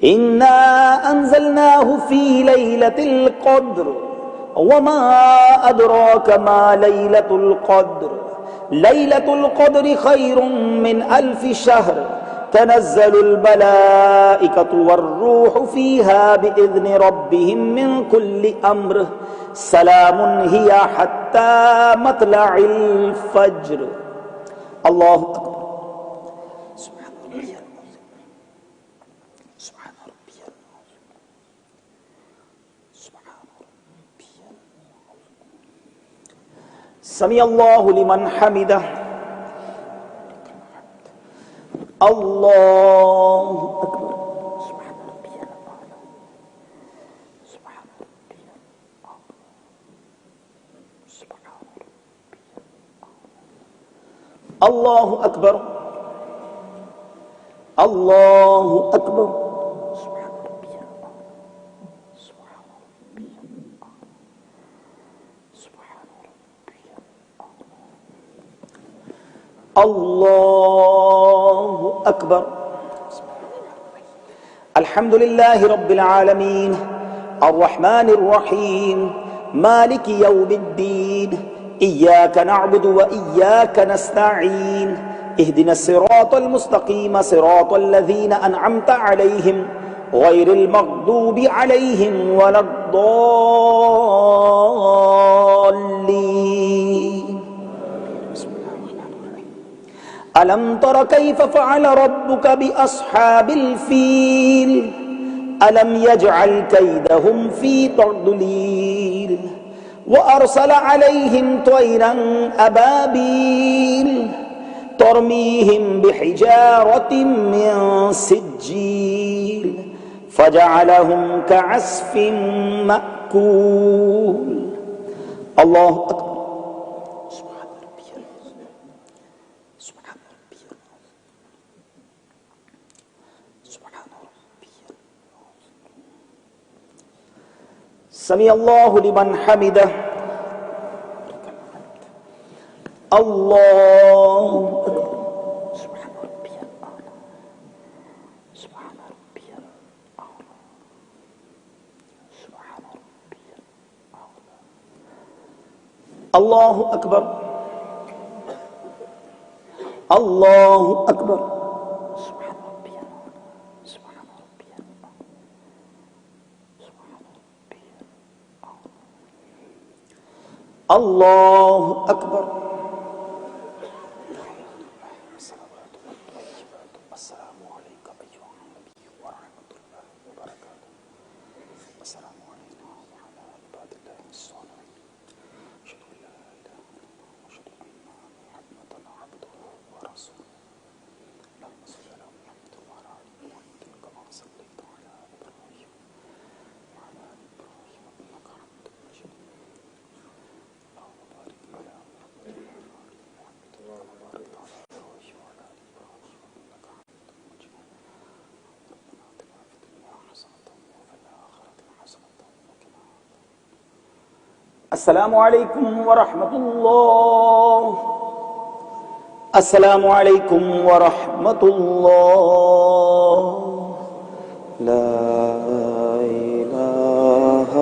انا انزلناه في ليلة القدر وما ادراك ما ليلة القدر ليلة القدر خير من 1000 شهر تنزل الملائكة والروح فيها بإذن ربهم من كل أمر سلام هي حتى مطلع الفجر. الله أكبر. سمع اللہ لمن حمدہ. اللہ اکبر. اللہ اکبر. اللہ اکبر. اللہ اکبر. الحمد للہ رب العالمین الرحمن الرحیم مالک یوم الدین ایاک نعبد و ایاک نستعین اهدنا الصراط المستقیم صراط الذین انعمت علیہم غیر المغضوب علیہم ولا الضالین. ألم تر كيف فعل ربك بأصحاب الفيل ألم يجعل كيدهم في تضليل وأرسل عليهم طيرا أبابيل ترميهم بحجارة من سجيل فجعلهم كعصف مأكول. الله أكبر. سمع اللہ لمن حمدہ. اللہ اللہ اکبر. اللہ اکبر. اللہ اکبر. السلام علیکم ایھا النبی ورحمۃ اللہ وبرکاتہ. السلام علیکم وعلی عباد اللہ الصالحین. اشهد ان لا اله الا اللہ واشهد ان محمدا عبده ورسوله. اللهم صل على محمد وعلى ال محمد كما صليت على ابراهيم وعلى ال ابراهيم انك حميد مجيد. السلام علیکم ورحمۃ اللہ. السلام علیکم ورحمۃ اللہ. لا الہ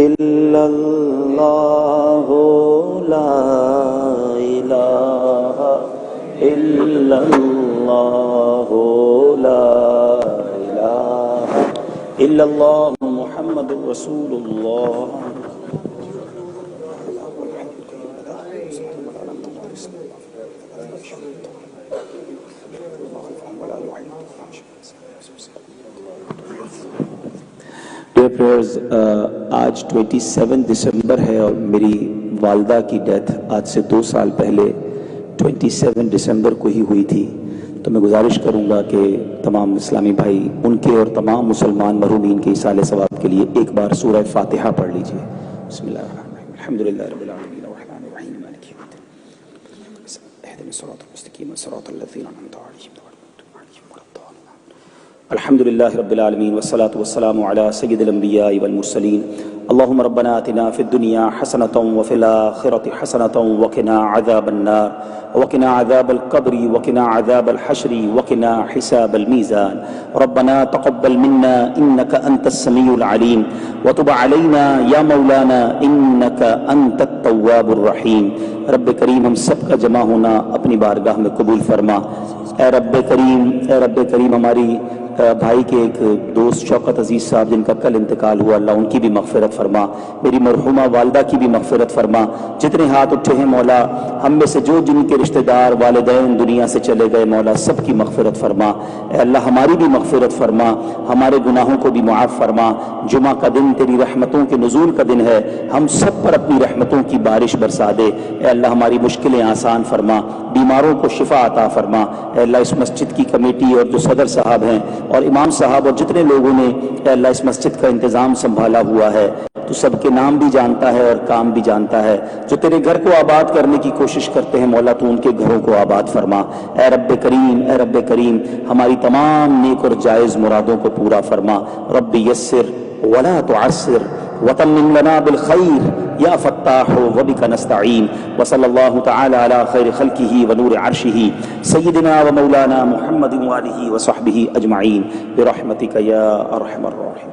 الا اللہ لا الہ الا اللہ لا الہ الا اللہ محمد رسول اللہ. ڈیئر پریئرز، آج 27 دسمبر ہے اور میری والدہ کی ڈیتھ آج سے 2 سال پہلے 27 دسمبر کو ہی ہوئی تھی. تو میں گزارش کروں گا کہ تمام اسلامی بھائی ان کے اور تمام مسلمان مرحومین کے ایصال ثواب کے لیے ایک بار سورہ فاتحہ پڑھ لیجئے. بسم اللہ الرحمن الرحیم. الحمدللہ رب العالمین الرحمن الرحیم مالک یوم الدین اهدنا الصراط المستقیم صراط الذین انعمت علیہم غیر المغضوب علیہم ولا الضالین. الحمدللہ رب العالمین والصلاة والسلام علی سید الانبیاء والمرسلین. اللهم ربنا آتنا في الدنيا حسنة وفي الآخرة حسنة وقنا عذاب النار وقنا عذاب القبر وقنا عذاب الحشر وقنا حساب الميزان. ربنا تقبل منا إنك أنت السميع العليم وتب علينا يا مولانا إنك أنت التواب الرحيم. رب کریم ہم سب کا جمع ہونا اپنی بارگاہ میں قبول فرما. اے رب کریم ہماری بھائی کے ایک دوست شوکت عزیز صاحب جن کا کل انتقال ہوا، اللہ ان کی بھی مغفرت فرما. میری مرحومہ والدہ کی بھی مغفرت فرما. جتنے ہاتھ اٹھے ہیں مولا، ہم میں سے جو جن کے رشتہ دار والدین دنیا سے چلے گئے، مولا سب کی مغفرت فرما. اے اللہ ہماری بھی مغفرت فرما، ہمارے گناہوں کو بھی معاف فرما. جمعہ کا دن تیری رحمتوں کے نزول کا دن ہے، ہم سب پر اپنی رحمتوں کی بارش برسا دے. اے اللہ ہماری مشکلیں آسان فرما، بیماروں کو شفا عطا فرما. اے اللہ اس مسجد کی کمیٹی اور جو صدر صاحب ہیں اور امام صاحب اور جتنے لوگوں نے اے اللہ اس مسجد کا انتظام سنبھالا ہوا ہے، تو سب کے نام بھی جانتا ہے اور کام بھی جانتا ہے. جو تیرے گھر کو آباد کرنے کی کوشش کرتے ہیں مولا تو ان کے گھروں کو آباد فرما. اے رب کریم ہماری تمام نیک اور جائز مرادوں کو پورا فرما. رب یسر ولا تعسر وتمم لنا بالخير يا فتاح وبك نستعين. وصلى الله تعالى على خير خلقه ونور عرشه سيدنا ومولانا محمد وآله وصحبه أجمعين برحمتك يا أرحم الراحمين.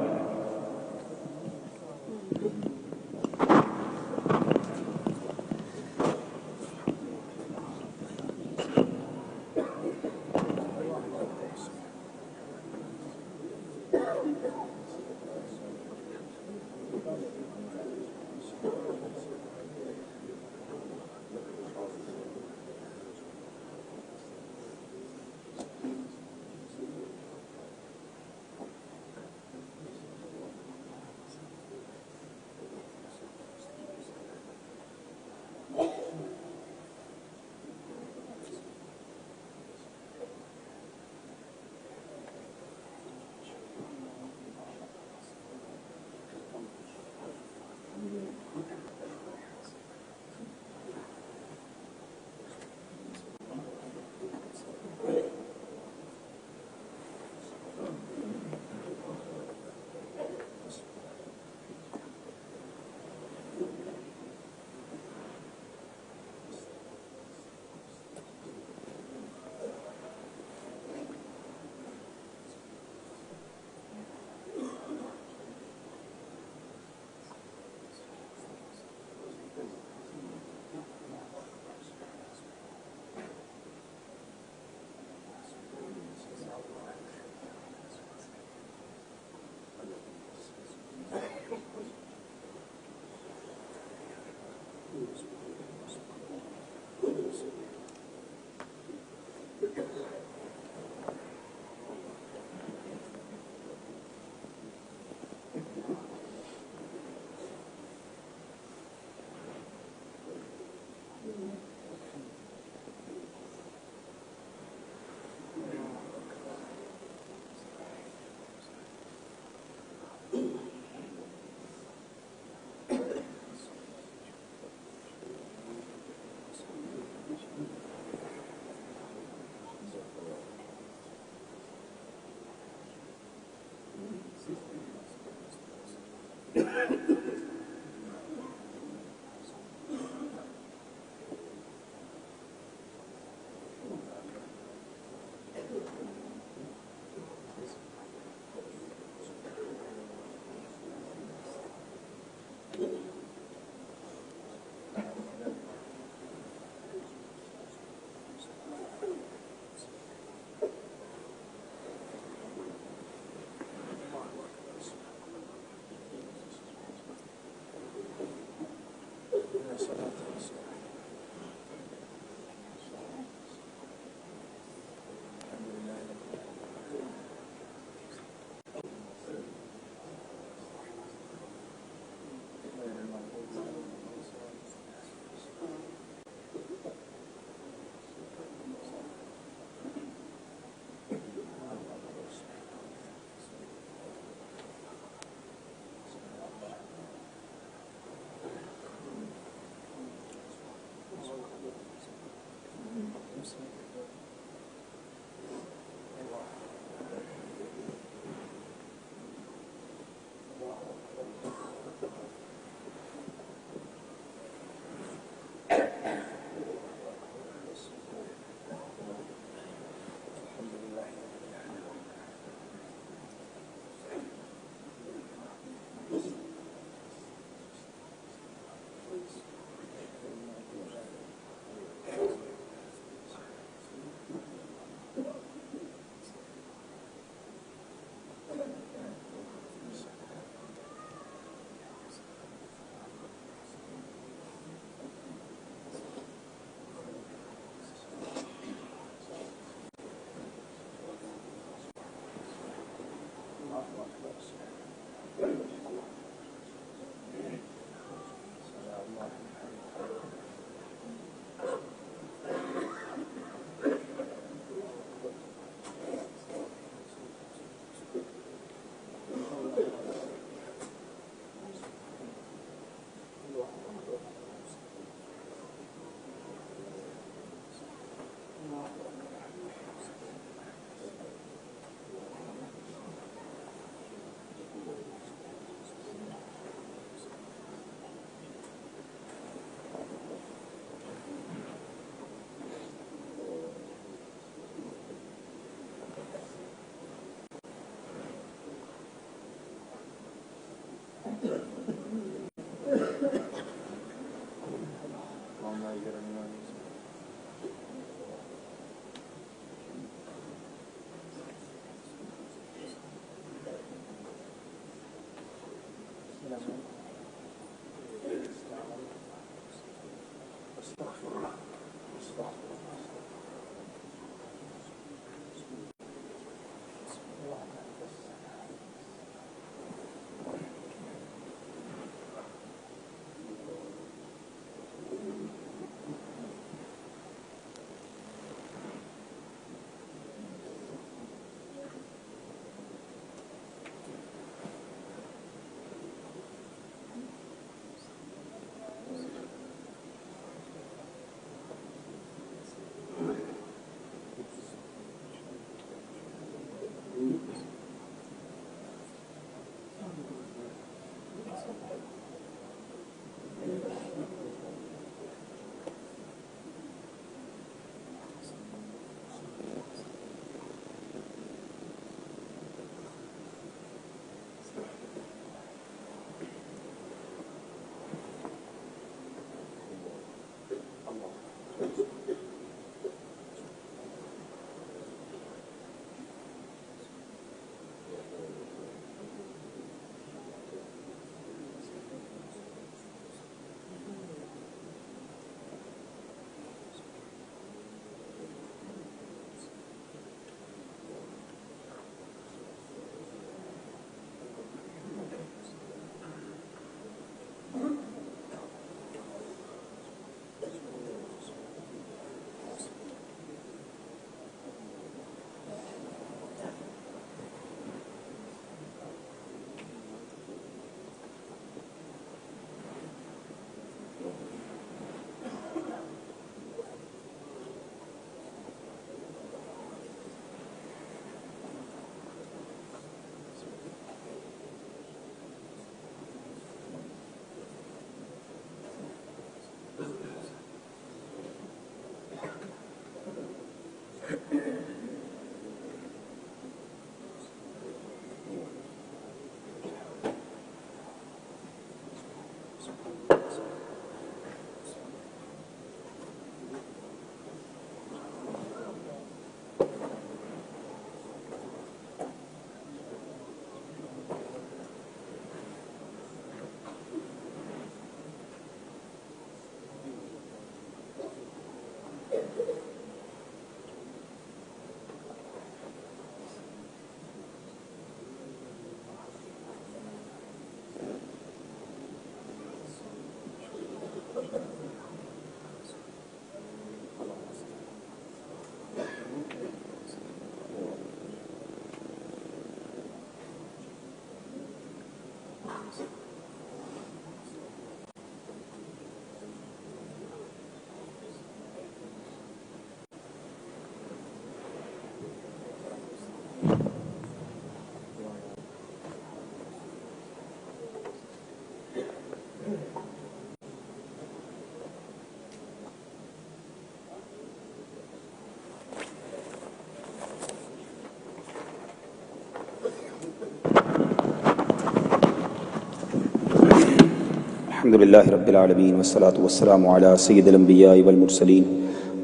الحمد لله رب العالمين والصلاة والسلام على سيد الأنبياء والمرسلين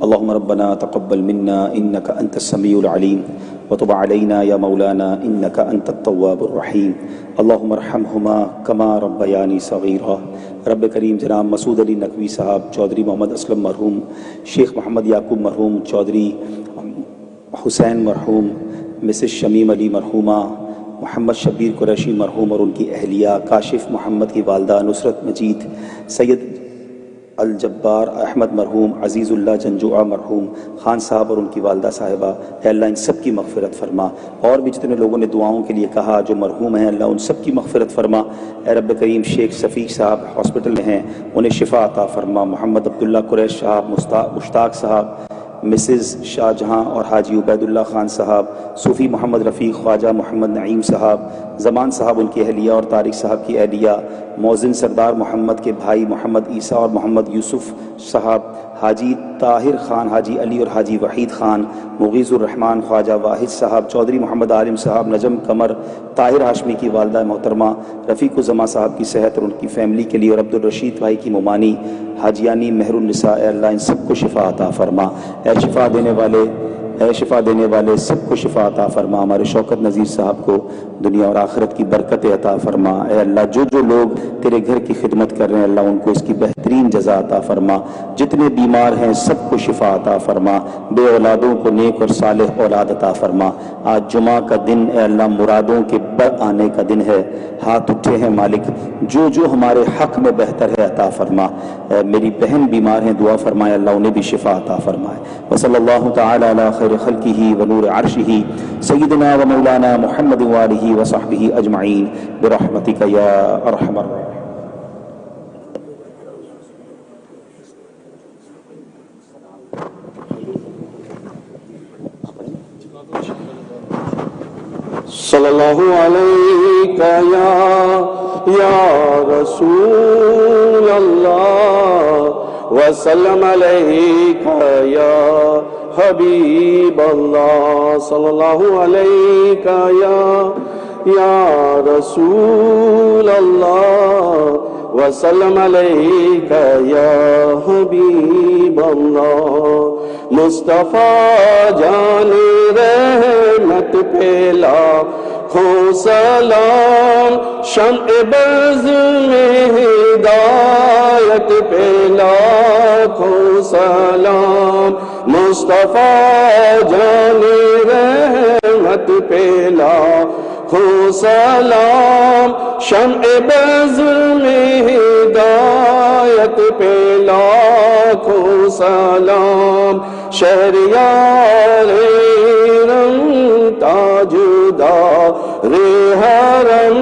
اللهم ربنا تقبل منا إنك أنت السميع العليم وتب علينا يا مولانا إنك أنت التواب الرحيم اللهم ارحمهما كما ربياني صغيرا رب کریم جناب مسعود علی نقوی صاحب، چودھری محمد اسلم مرحوم، شیخ محمد یعقوب مرحوم، چودھری حسین مرحوم، مسز شمیم علی مرحومہ، محمد شبیر قریشی مرحوم اور ان کی اہلیہ، کاشف محمد کی والدہ نصرت مجید، سید الجبار احمد مرحوم، عزیز اللہ جنجوعہ مرحوم، خان صاحب اور ان کی والدہ صاحبہ، اے اللہ ان سب کی مغفرت فرما، اور بھی جتنے لوگوں نے دعاؤں کے لیے کہا جو مرحوم ہیں اللہ ان سب کی مغفرت فرما، اے رب کریم شیخ صفیق صاحب ہاسپٹل میں ہیں انہیں شفا عطا فرما، محمد عبداللہ قریش صاحب، مشتاق صاحب، مسز شاہ جہاں اور حاجی عبید اللہ خان صاحب، صوفی محمد رفیق، خواجہ محمد نعیم صاحب، زمان صاحب ان کی اہلیہ اور طارق صاحب کی اہلیہ، موزن سردار محمد کے بھائی محمد عیسیٰ اور محمد یوسف صاحب، حاجی طاہر خان، حاجی علی اور حاجی وحید خان، مغیث الرحمان، خواجہ واحد صاحب، چودھری محمد عالم صاحب، نجم قمر، طاہر ہاشمی کی والدہ محترمہ، رفیق الزماں صاحب کی صحت اور ان کی فیملی کے لیے، اور عبد الرشید بھائی کی ممانی، حاجیانی مہر النساء، اے اللہ ان سب کو شفا عطا فرما، اے شفا دینے والے، اے شفا دینے والے سب کو شفا عطا فرما، ہمارے شوکت نذیر صاحب کو دنیا اور آخرت کی برکت عطا فرما، اے اللہ جو جو لوگ تیرے گھر کی خدمت کر رہے ہیں اللہ ان کو اس کی بہترین جزا عطا فرما، جتنے بیمار ہیں سب کو شفا عطا فرما، بے اولادوں کو نیک اور صالح اولاد عطا فرما۔ آج جمعہ کا دن اے اللہ مرادوں کے بر آنے کا دن ہے، ہاتھ اٹھے ہیں مالک، جو جو ہمارے حق میں بہتر ہے عطا فرما۔ میری بہن بیمار ہیں، دعا فرمائے اللہ انہیں بھی شفا عطا فرمائے۔ وصلی اللہ تعالی علی خیر خلقہ ونور عرشہ سیدنا و مولانا محمد وآلہ وصحبہ اجمعین برحمتک یا ارحم الراحمین۔ صلی اللہ علیکہ یا رسول اللہ وسلم علیکہ یا حبیب اللہ، صلی اللہ علیکہ یا رسول اللہ وسلم علیکہ یا حبیب اللہ۔ مصطفیٰ جان رحمت پہ لاکھوں سلام، شمع برز میں ہدایت پہ لاکھوں سلام، مصطفیٰ جان رحمت پہ لاکھوں سلام، شمع برز میں ہدایت پہ لاکھوں سلام، شہریار تاجدار حرم،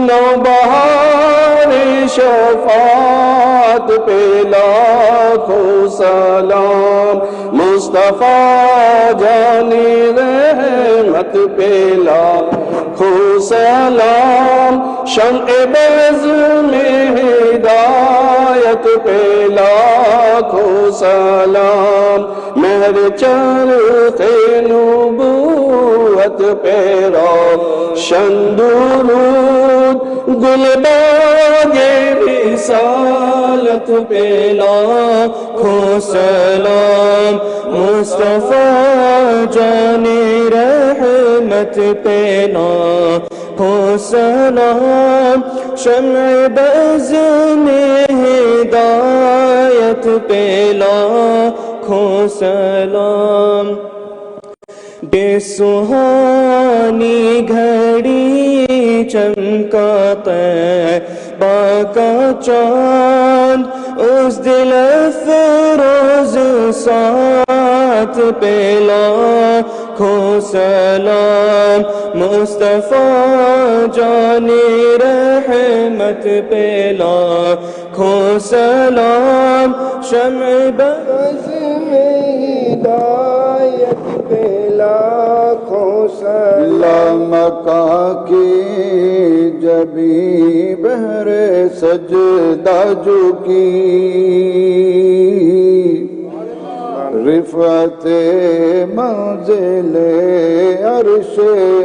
نوبہار شفاعت پہ لاکھوں سلام، مصطفیٰ جان رحمت پہ لاکھوں سلام، شمع برز میں ہدایت پہ لاکھوں سلام، مہر چرخ نبوت پہ روشن درود، گل باغ رسالت پہ لاکھوں سلام، مصطفیٰ جان رحمت پہ لاکھوں سلام، شمع بز میں ہدایت پہ لاکھوں سلام، بے سہانی گھڑی چمکا طیبہ کا چاند، اس دل افروز ساتھ پہ لاکھوں سلام، مصطفیٰ جان رحمت پہ لاکھوں سلام، شمع بز میں ہدایت پہ لاکھوں سلام، مکہ کی جبی بہر سجدہ جھکی، رفعت منزل عرش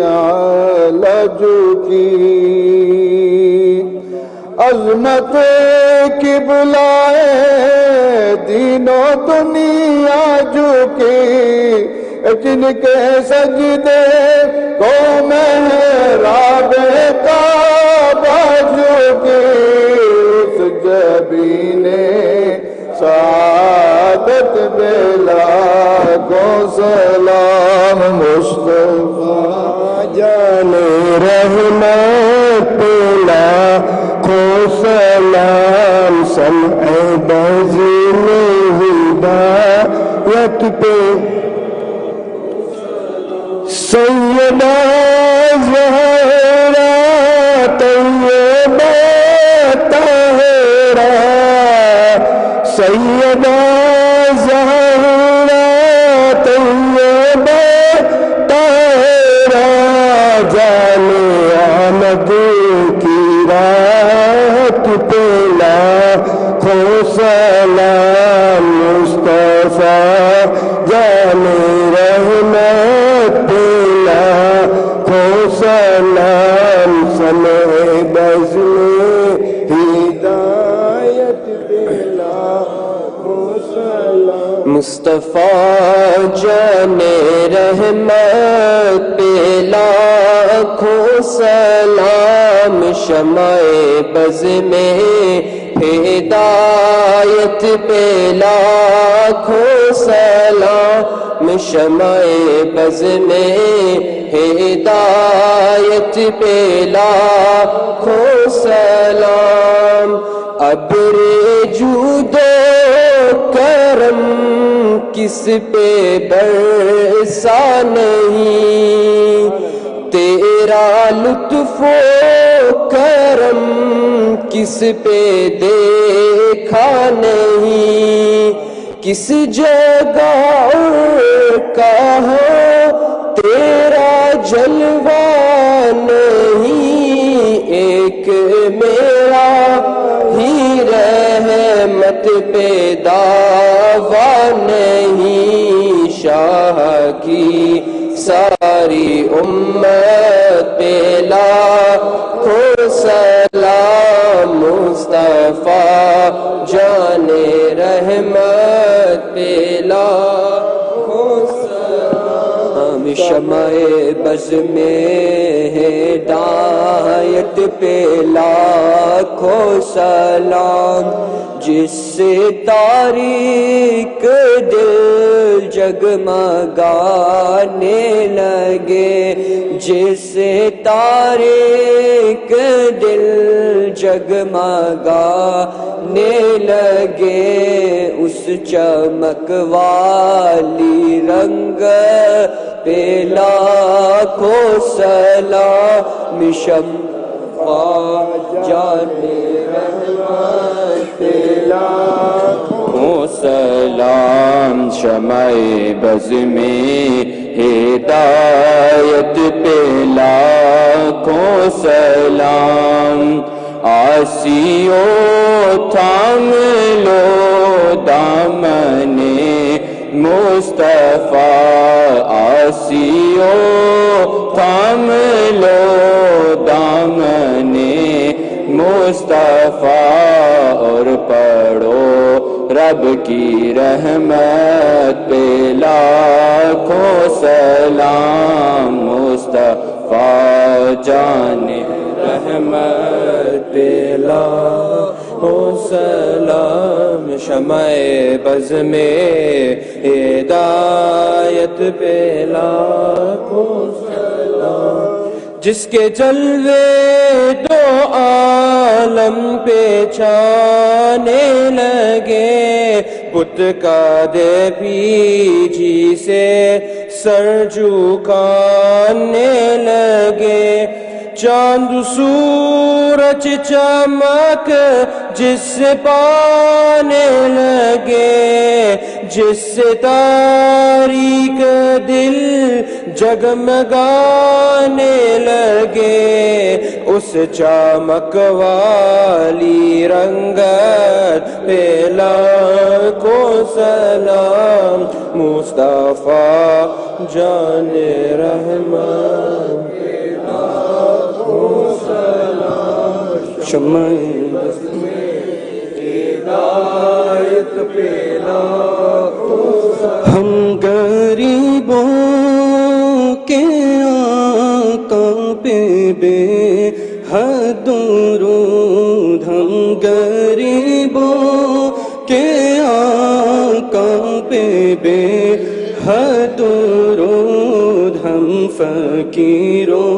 اعلی جھکی، عظمت قبلہ دین و دنیا جھکی، جن کے سجدے کو محراب کعبہ جھکی، اس جبین سعادت پہ لاکھوں سلام، مصطفیٰ جان رحمت پہ لاکھوں سلام، سمع بز میں ہدایت پہ سیدہ زہرا طیبہ طاہرہ، سیدہ زہرا جان رحمت پہ لاکھوں سلام سمع بز میں ہدایت پہ لاکھوں سلام مصطفیٰ جان رحمت پہ لاکھوں سلام شمع بز میں ہدایت پہ لاکھوں سلام شمع بز میں ہدایت پہ لاکھوں سلام ابر جود و کرم کس پہ برسا نہیں تیرا لطف و کرم کس پہ دیکھا نہیں کس جگہ کہاں تیرا جلوہ نہیں ایک میرا ہی رحمت پہ دعویٰ نہیں شاہ کی ساری امت پہ لاکھوں سلام مصطفیٰ جان رحمت پہ لاکھوں سلام شمع بز میں ہدایت پہ لاکھوں سلام جس سے تاریک دل جگمگانے لگے جس سے تاریک دل جگمگانے لگے اس چمک والی رنگ پہ لاکھوں سلام شمع جان رحمت پہ لاکھوں سلام شمع بز میں ہدایت پہ لاکھوں سلام آسیو تھام لو دامن مصطفیٰ آسیو تھام لو دامن مصطفیٰ اور پڑھو رب کی رحمت پہ لاکھوں سلام مصطفیٰ جان رحمت پہ لاکھوں سلام شمع بز میں ہدایت پہ لاکھوں سلام جس کے جلوے دو عالم پہ چھانے لگے بت کا دے پیچھی سے سر جھکانے لگے چاند سورج چمک جس سے پانے لگے جس سے تاریک دل جگمگانے لگے اس چمک والی رنگت پہ لاکھوں سلام مصطفیٰ جان رحمت شمع ہدایت پہ لاکھوں ہم غریبوں کے آقا پہ بے حد درود ہم غریبوں کے آقا پہ بے حد درود ہم فقیروں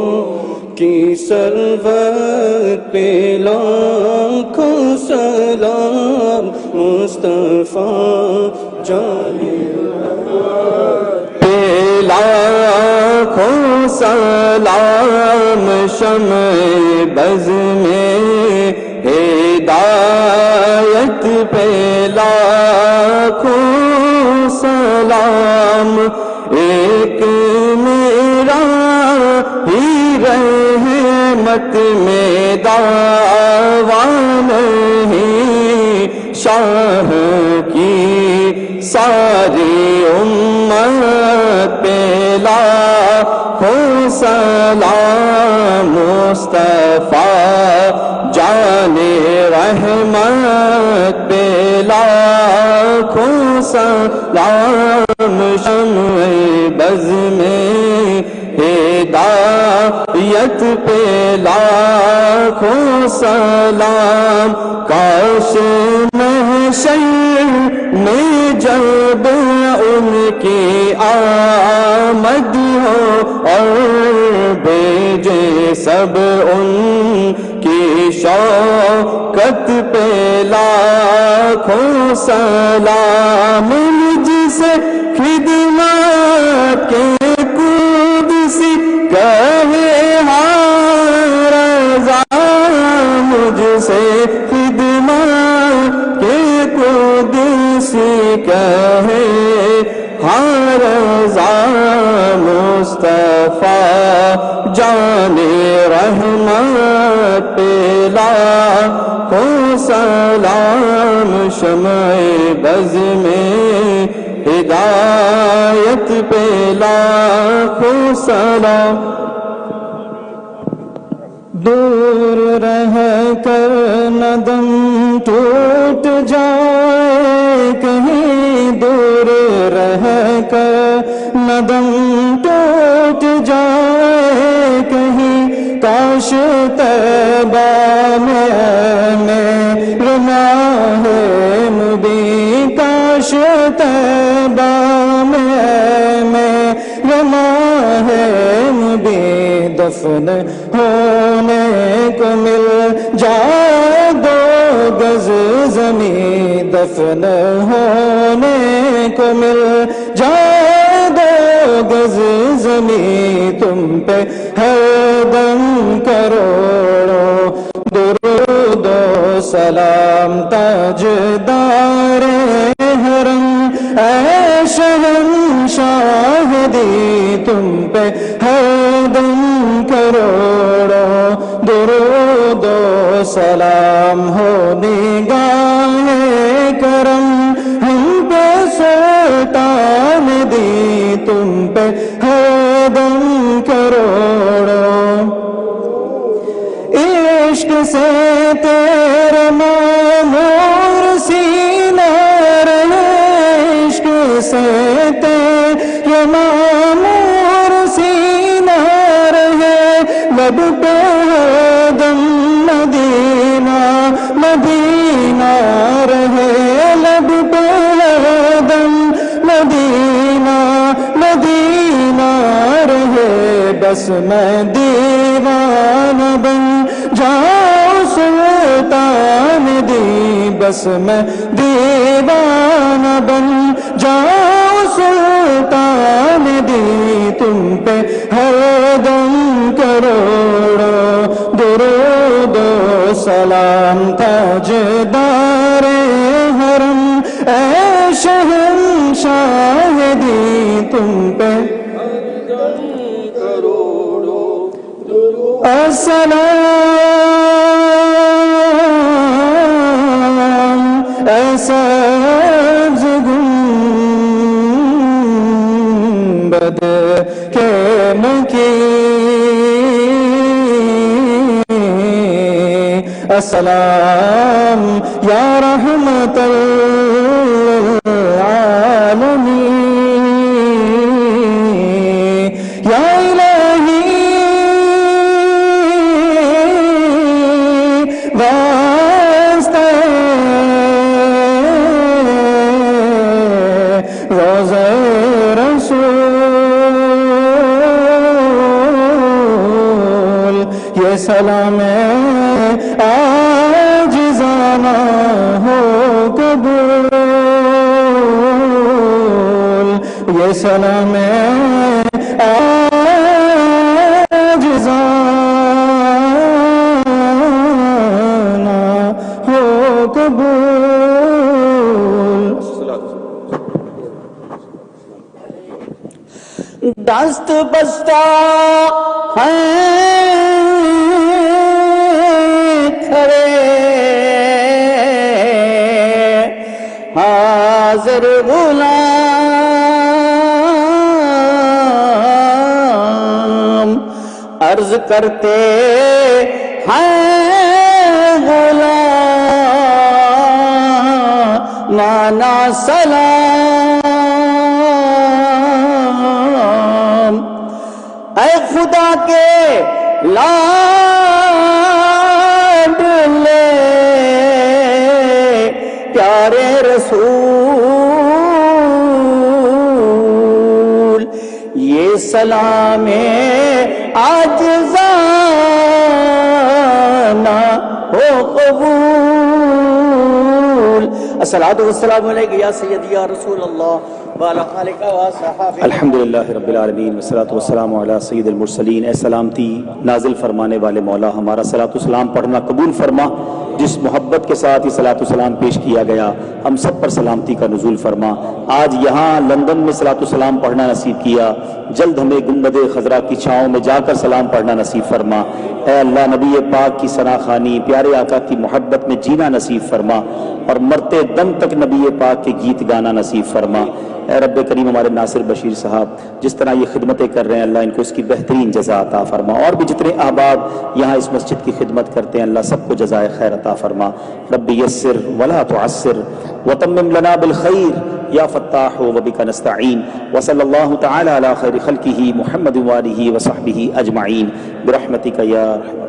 کی سرورت پہ لاکھوں سلام مصطفیٰ جان پہ لاکھوں سلام شمع بز میں ہدایت پہ لاکھوں سلام ایک میرا ہی رحمت میں دعویٰ نہیں شاہ کی ساری امت سلام مصطفیٰ جان رحمت پہ لاکھوں سلام شمع بز میں ہدایت پہ لاکھوں سلام کاش محشر میں جب ان کی آمد ہو اور بھیجے سب ان کی شوکت پہ لاکھوں سلام مجھ سے خدمت کے قدسی کہے ہاں رضا مجھ سے خدمت کے قدسی کہے ہاں رضا مصطفیٰ جان رحمت پہ لاکھوں سلام شمع بز میں ہدایت پہ لاکھوں سلام دور رہ کر ندم ٹوٹ جائے کہیں دور رہ کر ندم ٹوٹ جائے کہیں کاش طیبہ میں رماہ مبین کاش طیبہ میں رماہ مبین دفن ہونے کو مل جائے دو گز زمین دفن ہونے کو مل جائے دو گز زمین تم پہ ہر دم کروڑوں درود و سلام تاجدار حرم اے شہنشاہ دی تم پہ ہر دم کروڑوں درود و سلام ہو نگاہ کرم ہم پہ سلطان دی تم پہ ہر دم کروڑوں عشق سے تیرا معمور سینہ رہے عشق سے تیرا معمور سینہ رہے لب پہ دم مدینہ مدینہ رہے لب پہ دم مدینہ مدینہ رہے بس میں دیوانہ بن جاؤں سلطان دی بس میں دیوانہ بن جاؤں سلطان دی تم پہ ہر دم کروڑوں درود و سلام تاجدار حرم اے شہنشاہ دی تم پہ السلام ایسا گنبد کے مکی السلام یا رحمت العالمین یا الہی واسطے روزہ رسول یہ سلام عاجزانہ ہو قبول یہ سلام عاجزانہ ہو قبول دست بستہ ہے کھڑے حاضر غلام عرض کرتے ہیں غلام مانا سلام، اے خدا کے لاڈلے پیارے رسول، یہ سلام عاجزانہ ہو قبول۔ الصلاۃ والسلام علیک یا سیدی یا رسول اللہ وعلی آلک و صحابہ۔ الحمدللہ رب العالمین والصلاۃ والسلام علی سید المرسلین۔ اے سلامتی نازل فرمانے والے مولا، ہمارا صلاۃ والسلام پڑھنا قبول فرما، جس محبت کے ساتھ یہ صلاۃ والسلام پیش کیا گیا ہم سب پر سلامتی کا نزول فرما۔ آج یہاں لندن میں صلاۃ والسلام پڑھنا نصیب کیا، جلد ہمیں گنبد خضرا کی چھاؤں میں جا کر سلام پڑھنا نصیب فرما۔ اے اللہ نبی پاک کی ثنا خوانی، پیارے آقا کی محبت میں جینا نصیب فرما، اور مرتے دم تک نبی پاک کے گیت گانا نصیب فرما۔ اے رب کریم ہمارے ناصر بشیر صاحب جس طرح یہ خدمتیں کر رہے ہیں اللہ ان کو اس کی بہترین جزا عطا فرما، اور بھی جتنے احباب یہاں اس مسجد کی خدمت کرتے ہیں اللہ سب کو جزائے خیر عطا فرما۔ رب یسر ولا تعسر وتمم لنا بالخیر یا فتاح وبک نستعین، وصلی اللہ تعالی علی خیر خلقہ محمد وآلہ وصحبہ اجمعین برحمتک یا ارحم